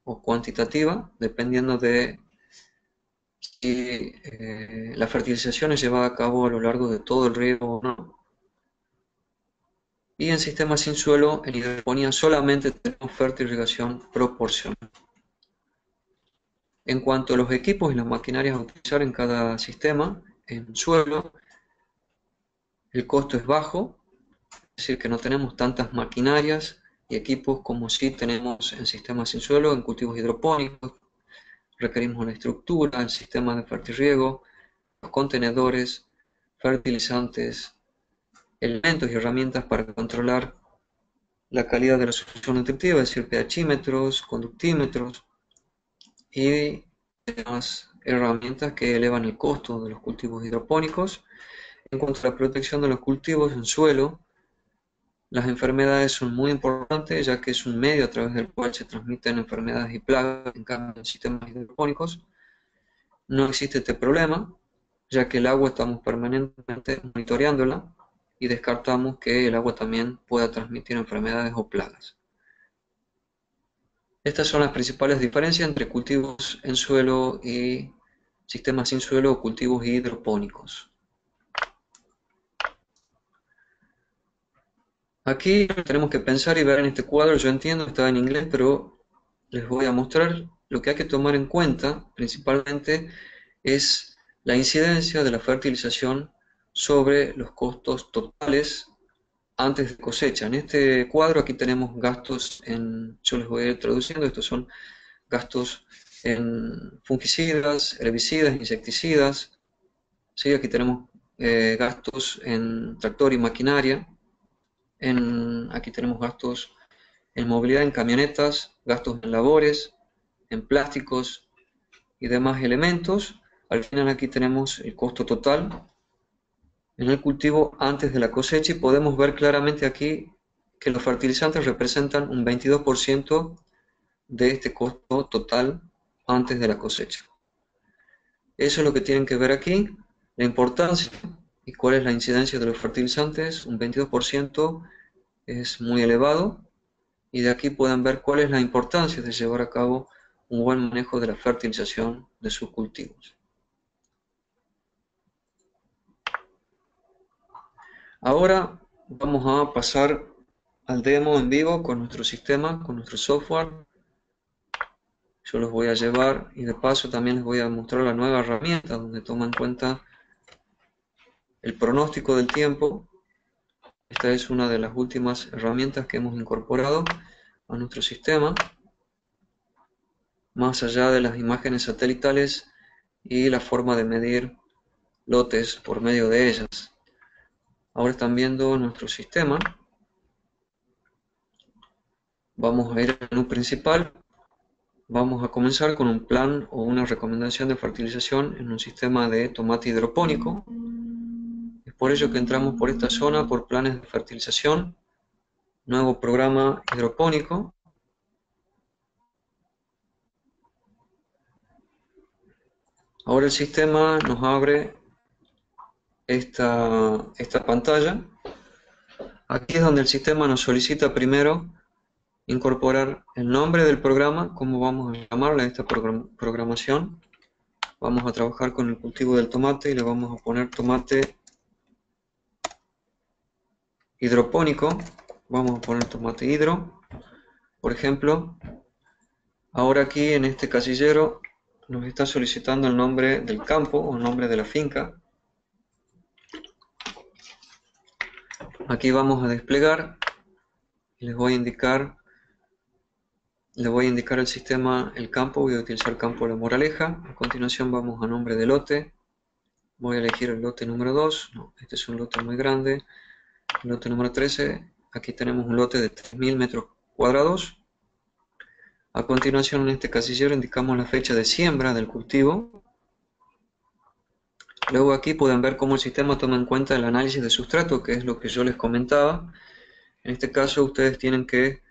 Speaker 1: o cuantitativa, dependiendo de si la fertilización es llevada a cabo a lo largo de todo el riego o no. Y en sistemas sin suelo, en hidroponía solamente tenemos fertirrigación proporcional. En cuanto a los equipos y las maquinarias a utilizar en cada sistema, en suelo, el costo es bajo, es decir, que no tenemos tantas maquinarias y equipos como si tenemos en sistemas sin suelo, en cultivos hidropónicos. Requerimos una estructura, el sistema de fertirriego, los contenedores, fertilizantes, elementos y herramientas para controlar la calidad de la solución nutritiva, es decir, pHímetros, conductímetros y demás herramientas que elevan el costo de los cultivos hidropónicos. En cuanto a la protección de los cultivos en suelo, las enfermedades son muy importantes, ya que es un medio a través del cual se transmiten enfermedades y plagas. En cambio, en sistemas hidropónicos no existe este problema, ya que el agua estamos permanentemente monitoreándola y descartamos que el agua también pueda transmitir enfermedades o plagas. Estas son las principales diferencias entre cultivos en suelo y sistemas sin suelo o cultivos hidropónicos. Aquí tenemos que pensar y ver en este cuadro, yo entiendo que está en inglés, pero les voy a mostrar lo que hay que tomar en cuenta, principalmente, es la incidencia de la fertilización sobre los costos totales antes de cosecha. En este cuadro aquí tenemos gastos yo les voy a ir traduciendo, estos son gastos en fungicidas, herbicidas, insecticidas, ¿sí? Aquí tenemos gastos en tractor y maquinaria, aquí tenemos gastos en movilidad en camionetas, gastos en labores, en plásticos y demás elementos. Al final aquí tenemos el costo total en el cultivo antes de la cosecha y podemos ver claramente aquí que los fertilizantes representan un 22% de este costo total antes de la cosecha. Eso es lo que tienen que ver aquí, la importancia y cuál es la incidencia de los fertilizantes. Un 22% es muy elevado y de aquí pueden ver cuál es la importancia de llevar a cabo un buen manejo de la fertilización de sus cultivos. Ahora vamos a pasar al demo en vivo con nuestro sistema, con nuestro software. Yo los voy a llevar y de paso también les voy a mostrar la nueva herramienta donde toma en cuenta el pronóstico del tiempo. Esta es una de las últimas herramientas que hemos incorporado a nuestro sistema, más allá de las imágenes satelitales y la forma de medir lotes por medio de ellas. Ahora están viendo nuestro sistema. Vamos a ir al menú principal. Vamos a comenzar con un plan o una recomendación de fertilización en un sistema de tomate hidropónico. Es por ello que entramos por esta zona por planes de fertilización, nuevo programa hidropónico. Ahora el sistema nos abre esta pantalla. Aquí es donde el sistema nos solicita primero incorporar el nombre del programa, cómo vamos a llamarle a esta programación. Vamos a trabajar con el cultivo del tomate y le vamos a poner tomate hidropónico. Vamos a poner tomate hidro, por ejemplo. Ahora aquí en este casillero nos está solicitando el nombre del campo o el nombre de la finca. Aquí vamos a desplegar y les voy a indicar el sistema, el campo. Voy a utilizar el campo La Moraleja. A continuación vamos a nombre de lote. Voy a elegir el lote número 2. No, este es un lote muy grande. El lote número 13. Aquí tenemos un lote de 3000 metros cuadrados. A continuación en este casillero indicamos la fecha de siembra del cultivo. Luego aquí pueden ver cómo el sistema toma en cuenta el análisis de sustrato, que es lo que yo les comentaba. En este caso ustedes tienen que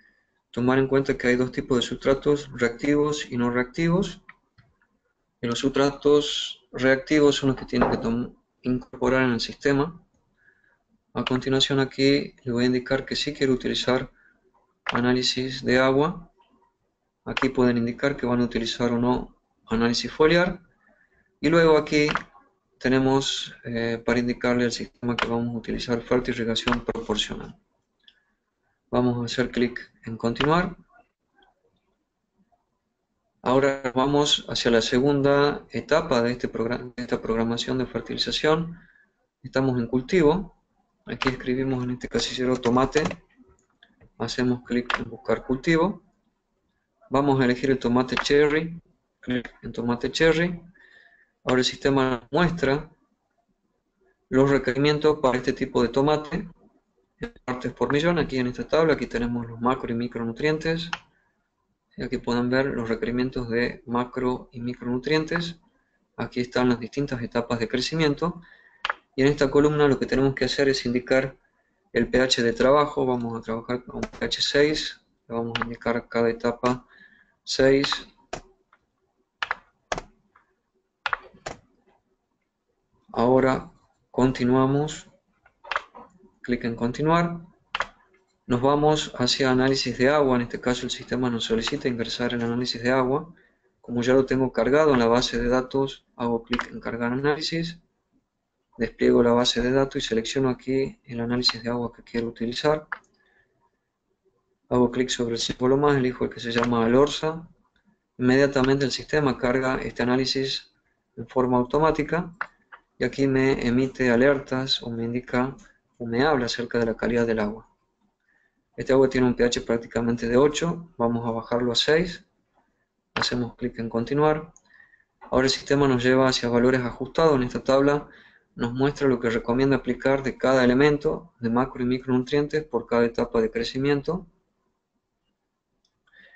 Speaker 1: tomar en cuenta que hay dos tipos de sustratos, reactivos y no reactivos. Y los sustratos reactivos son los que tienen que incorporar en el sistema. A continuación aquí les voy a indicar que sí quiero utilizar análisis de agua. Aquí pueden indicar que van a utilizar o no análisis foliar. Y luego aquí tenemos para indicarle al sistema que vamos a utilizar fertirrigación proporcional. Vamos a hacer clic en continuar. Ahora vamos hacia la segunda etapa de esta programación de fertilización. Estamos en cultivo. Aquí escribimos en este casillero tomate. Hacemos clic en buscar cultivo. Vamos a elegir el tomate cherry. Clic en tomate cherry. Ahora el sistema nos muestra los requerimientos para este tipo de tomate en partes por millón. Aquí en esta tabla, aquí tenemos los macro y micronutrientes. Y aquí pueden ver los requerimientos de macro y micronutrientes. Aquí están las distintas etapas de crecimiento. Y en esta columna lo que tenemos que hacer es indicar el pH de trabajo. Vamos a trabajar con un pH 6. Le vamos a indicar cada etapa 6. Ahora continuamos. Clic en continuar. Nos vamos hacia análisis de agua. En este caso el sistema nos solicita ingresar el análisis de agua. Como ya lo tengo cargado en la base de datos, hago clic en cargar análisis. Despliego la base de datos y selecciono aquí el análisis de agua que quiero utilizar. Hago clic sobre el símbolo más, elijo el que se llama Alorza. Inmediatamente el sistema carga este análisis en forma automática y aquí me emite alertas o me indica o me habla acerca de la calidad del agua. Este agua tiene un pH prácticamente de 8, vamos a bajarlo a 6, hacemos clic en continuar. Ahora el sistema nos lleva hacia valores ajustados. En esta tabla nos muestra lo que recomienda aplicar de cada elemento de macro y micronutrientes por cada etapa de crecimiento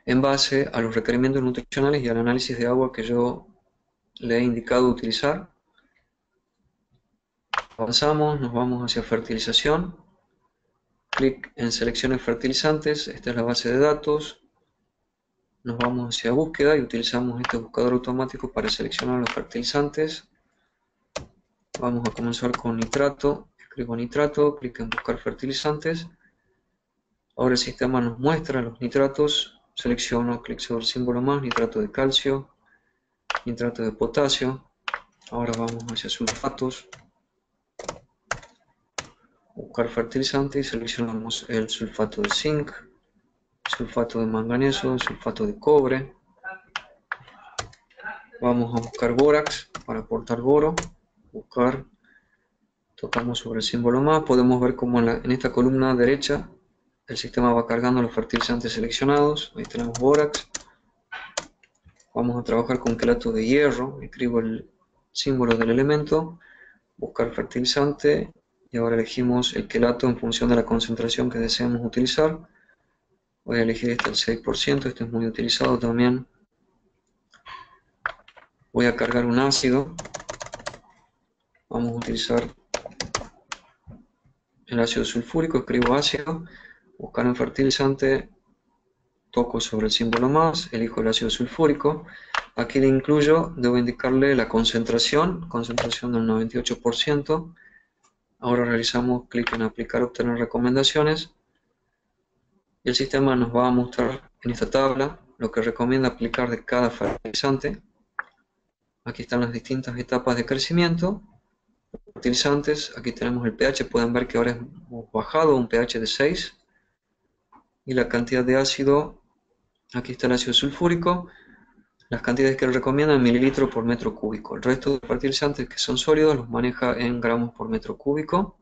Speaker 1: en base a los requerimientos nutricionales y al análisis de agua que yo le he indicado utilizar. Avanzamos, nos vamos hacia fertilización. Clic en selecciones fertilizantes, esta es la base de datos. Nos vamos hacia búsqueda y utilizamos este buscador automático para seleccionar los fertilizantes. Vamos a comenzar con nitrato. Escribo nitrato, clic en buscar fertilizantes. Ahora el sistema nos muestra los nitratos. Selecciono, clic sobre el símbolo más, nitrato de calcio, nitrato de potasio. Ahora vamos hacia sulfatos. buscar fertilizante y seleccionamos el sulfato de zinc, sulfato de manganeso, sulfato de cobre. Vamos a buscar bórax para aportar boro, buscar, tocamos sobre el símbolo más, podemos ver cómo en esta columna derecha el sistema va cargando los fertilizantes seleccionados. Ahí tenemos bórax. Vamos a trabajar con quelato de hierro, escribo el símbolo del elemento, buscar fertilizante y ahora elegimos el quelato en función de la concentración que deseamos utilizar. Voy a elegir este al 6%, este es muy utilizado también. Voy a cargar un ácido, vamos a utilizar el ácido sulfúrico, escribo ácido, buscar un fertilizante, toco sobre el símbolo más, elijo el ácido sulfúrico. Aquí le incluyo, debo indicarle la concentración del 98%. Ahora realizamos clic en aplicar, obtener recomendaciones. Y el sistema nos va a mostrar en esta tabla lo que recomienda aplicar de cada fertilizante. Aquí están las distintas etapas de crecimiento. Fertilizantes, aquí tenemos el pH, pueden ver que ahora hemos bajado un pH de 6. Y la cantidad de ácido, aquí está el ácido sulfúrico. Las cantidades que él recomienda en mililitros por metro cúbico. El resto de fertilizantes que son sólidos los maneja en gramos por metro cúbico.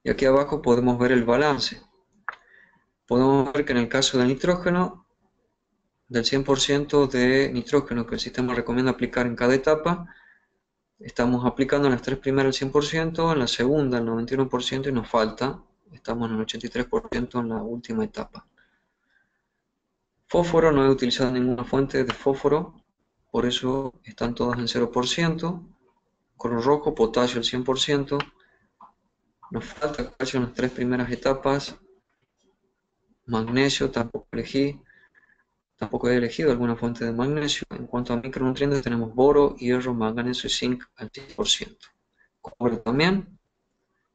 Speaker 1: Y aquí abajo podemos ver el balance. Podemos ver que en el caso del nitrógeno, del 100% de nitrógeno que el sistema recomienda aplicar en cada etapa, estamos aplicando en las tres primeras el 100%, en la segunda el 91% y nos falta, estamos en el 83% en la última etapa. Fósforo, no he utilizado ninguna fuente de fósforo, por eso están todas en 0%. Color rojo, potasio al 100%. Nos falta calcio en las tres primeras etapas. Magnesio, tampoco he elegido alguna fuente de magnesio. En cuanto a micronutrientes tenemos boro, hierro, manganeso y zinc al 100%. Cobre también.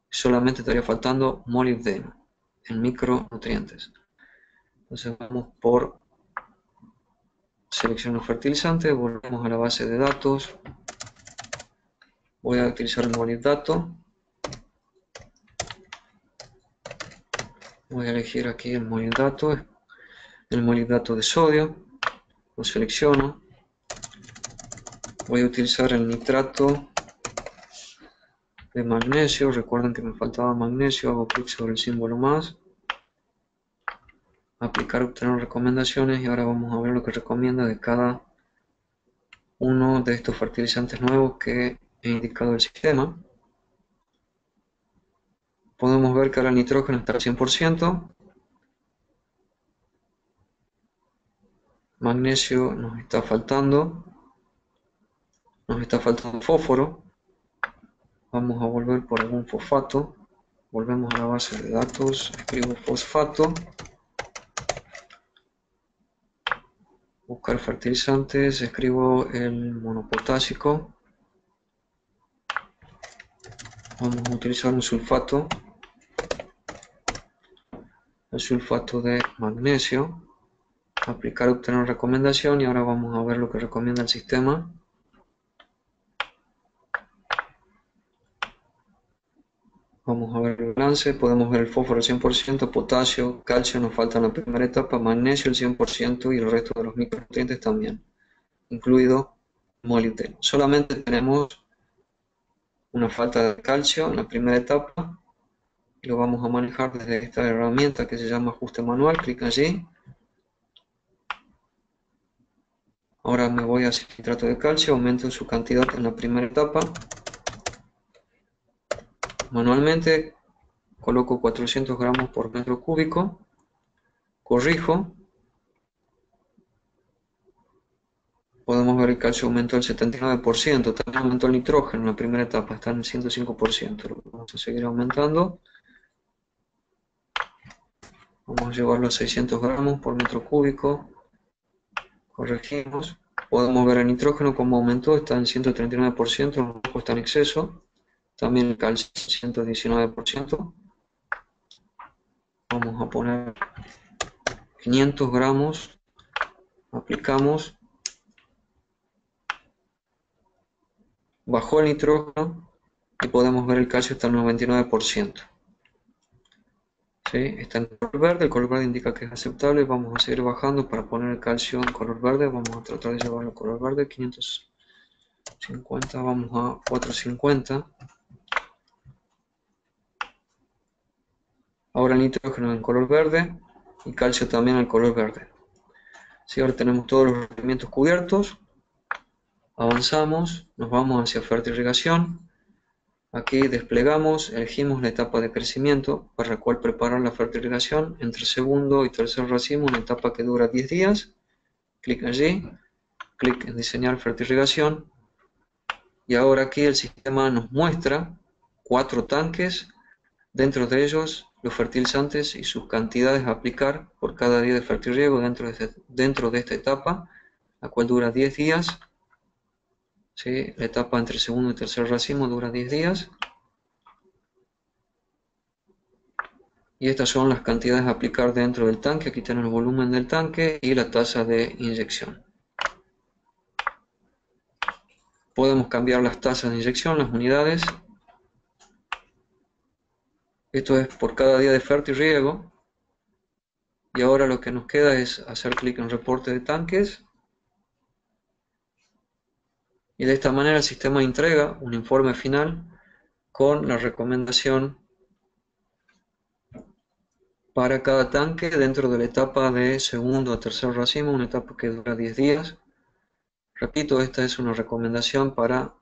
Speaker 1: Solamente estaría faltando molibdeno en micronutrientes. Entonces vamos por seleccionar fertilizantes, volvemos a la base de datos. Voy a utilizar el molibdato. Voy a elegir aquí el molibdato de sodio. Lo selecciono. Voy a utilizar el nitrato de magnesio. Recuerden que me faltaba magnesio. Hago clic sobre el símbolo más. Aplicar, obtener recomendaciones. Y ahora vamos a ver lo que recomienda de cada uno de estos fertilizantes nuevos que he indicado el sistema. Podemos ver que ahora el nitrógeno está al 100%. Magnesio nos está faltando. Nos está faltando fósforo. Vamos a volver por algún fosfato. Volvemos a la base de datos. Escribo fosfato. Buscar fertilizantes. Escribo el monopotásico. Vamos a utilizar un sulfato. El sulfato de magnesio. Aplicar, obtener recomendación y ahora vamos a ver lo que recomienda el sistema. Vamos a ver el balance, podemos ver el fósforo al 100%, potasio, calcio nos falta en la primera etapa, magnesio al 100% y el resto de los micronutrientes también, incluido molibdeno. Solamente tenemos una falta de calcio en la primera etapa y lo vamos a manejar desde esta herramienta que se llama ajuste manual, clic allí. Ahora me voy a citrato de calcio, aumento su cantidad en la primera etapa. Manualmente coloco 400 gramos por metro cúbico, corrijo. Podemos ver el calcio aumentó el 79%, también aumentó el nitrógeno en la primera etapa, está en el 105%. Lo vamos a seguir aumentando. Vamos a llevarlo a 600 gramos por metro cúbico. Corregimos. Podemos ver el nitrógeno como aumentó, está en 139%, el rojo está en exceso. También el calcio 119%. Vamos a poner 500 gramos. Aplicamos. Bajó el nitrógeno. y podemos ver el calcio está al 99%. ¿Sí? Está en color verde indica que es aceptable. Vamos a seguir bajando para poner el calcio en color verde. Vamos a tratar de llevarlo a color verde, 550, vamos a 450. Ahora nitrógeno en color verde y calcio también en color verde. ¿Sí? Ahora tenemos todos los requerimientos cubiertos. Avanzamos, nos vamos hacia fertirrigación. Aquí desplegamos, elegimos la etapa de crecimiento para la cual preparar la fertirrigación entre segundo y tercer racimo, una etapa que dura 10 días. Clic allí, clic en diseñar fertirrigación y ahora aquí el sistema nos muestra 4 tanques, dentro de ellos los fertilizantes y sus cantidades a aplicar por cada día de fertirriego dentro de esta etapa, la cual dura 10 días. ¿Sí? La etapa entre segundo y tercer racimo dura 10 días. Y estas son las cantidades a aplicar dentro del tanque. Aquí tenemos el volumen del tanque y la tasa de inyección. Podemos cambiar las tasas de inyección, las unidades. Esto es por cada día de fertirriego. Y ahora lo que nos queda es hacer clic en reporte de tanques. Y de esta manera el sistema entrega un informe final con la recomendación para cada tanque dentro de la etapa de segundo a tercer racimo, una etapa que dura 10 días. Repito, esta es una recomendación para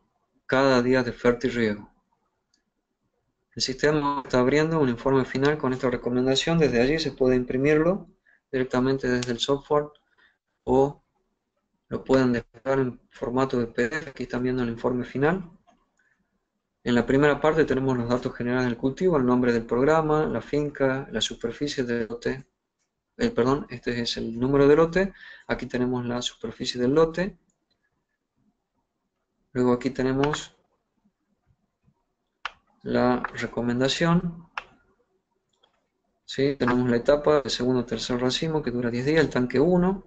Speaker 1: cada día de fertirriego. El sistema está abriendo un informe final con esta recomendación. Desde allí se puede imprimirlo directamente desde el software o lo pueden descargar en formato de PDF. Aquí están viendo el informe final. En la primera parte tenemos los datos generales del cultivo, el nombre del programa, la finca, la superficie del lote. Perdón, este es el número de lote. Aquí tenemos la superficie del lote. Luego aquí tenemos la recomendación. ¿Sí? Tenemos la etapa de segundo o tercer racimo que dura 10 días, el tanque 1.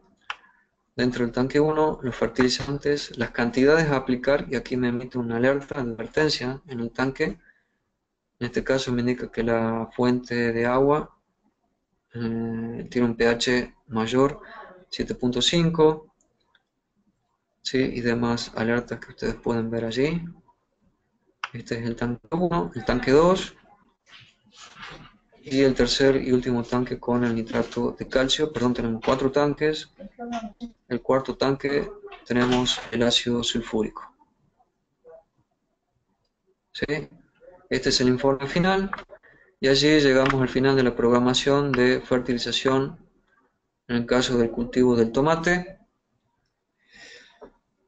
Speaker 1: Dentro del tanque 1, los fertilizantes, las cantidades a aplicar, y aquí me emite una alerta de advertencia en el tanque. En este caso me indica que la fuente de agua tiene un pH mayor, 7.5, ¿sí? Y demás alertas que ustedes pueden ver allí. Este es el tanque 1, el tanque 2 y el tercer y último tanque con el nitrato de calcio. Perdón, tenemos 4 tanques. El cuarto tanque tenemos el ácido sulfúrico. ¿Sí? Este es el informe final y allí llegamos al final de la programación de fertilización en el caso del cultivo del tomate.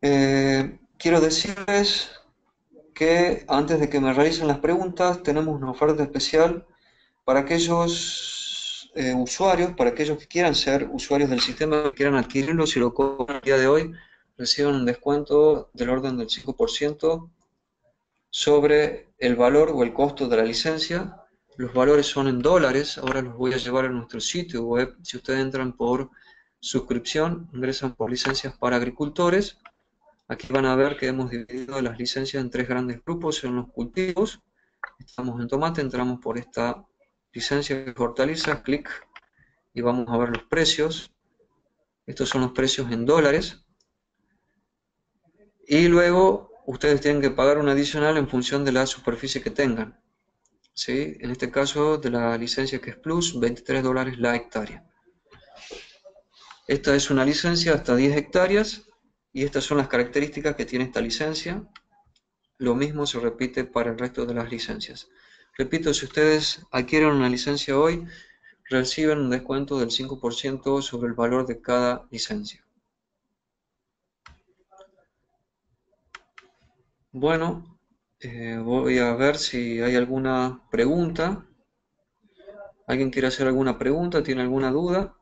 Speaker 1: Quiero decirles que antes de que me realicen las preguntas tenemos una oferta especial para aquellos usuarios, para aquellos que quieran ser usuarios del sistema, que quieran adquirirlo, si lo compran el día de hoy, reciben un descuento del orden del 5% sobre el valor o el costo de la licencia. Los valores son en dólares, ahora los voy a llevar a nuestro sitio web. Si ustedes entran por suscripción, ingresan por licencias para agricultores, aquí van a ver que hemos dividido las licencias en 3 grandes grupos en los cultivos. Estamos en tomate, entramos por esta licencia de hortalizas, clic, y vamos a ver los precios. Estos son los precios en dólares. Y luego ustedes tienen que pagar un adicional en función de la superficie que tengan. ¿Sí? En este caso de la licencia que es Plus, $23 la hectárea. Esta es una licencia hasta 10 hectáreas y estas son las características que tiene esta licencia. Lo mismo se repite para el resto de las licencias. Repito, si ustedes adquieren una licencia hoy, reciben un descuento del 5% sobre el valor de cada licencia. Bueno, voy a ver si hay alguna pregunta. ¿Alguien quiere hacer alguna pregunta? ¿Tiene alguna duda?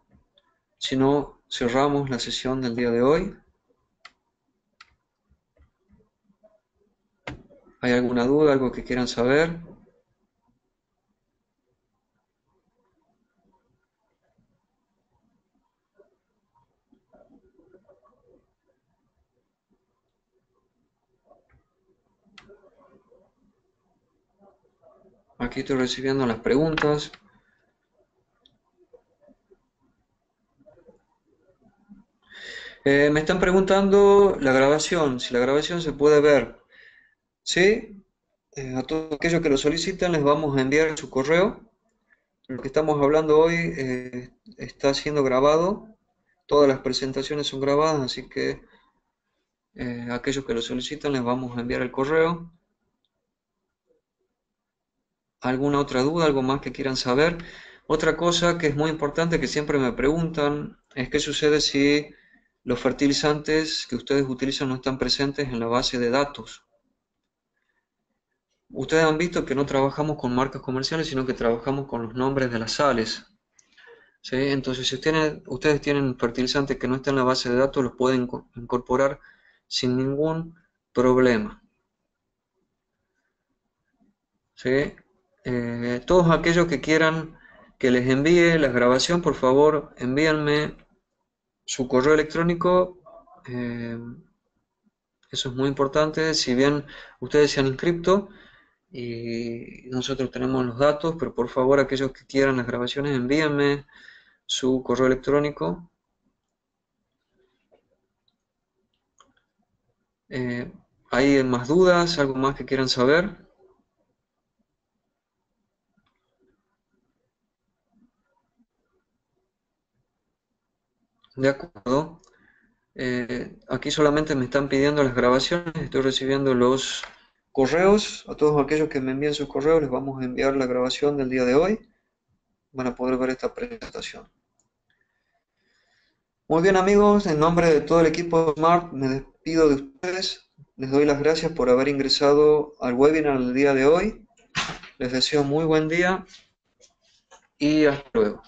Speaker 1: Si no, cerramos la sesión del día de hoy. ¿Hay alguna duda, algo que quieran saber? Aquí estoy recibiendo las preguntas. Me están preguntando la grabación, si la grabación se puede ver. Sí, a todos aquellos que lo solicitan les vamos a enviar su correo. Lo que estamos hablando hoy está siendo grabado. Todas las presentaciones son grabadas, así que a aquellos que lo solicitan les vamos a enviar el correo. ¿Alguna otra duda, algo más que quieran saber? Otra cosa que es muy importante que siempre me preguntan es qué sucede si los fertilizantes que ustedes utilizan no están presentes en la base de datos. Ustedes han visto que no trabajamos con marcas comerciales, sino que trabajamos con los nombres de las sales. ¿Sí? Entonces, si ustedes tienen fertilizantes que no están en la base de datos, los pueden incorporar sin ningún problema. ¿Sí? Todos aquellos que quieran que les envíe la grabación, por favor, envíenme su correo electrónico. Eso es muy importante. Si bien ustedes se han inscrito y nosotros tenemos los datos, pero por favor, aquellos que quieran las grabaciones, envíenme su correo electrónico. ¿Hay más dudas? ¿Algo más que quieran saber? De acuerdo. Aquí solamente me están pidiendo las grabaciones, estoy recibiendo los correos. A todos aquellos que me envíen sus correos les vamos a enviar la grabación del día de hoy. Van a poder ver esta presentación. Muy bien amigos, en nombre de todo el equipo de Smart me despido de ustedes. Les doy las gracias por haber ingresado al webinar del día de hoy. Les deseo muy buen día y hasta luego.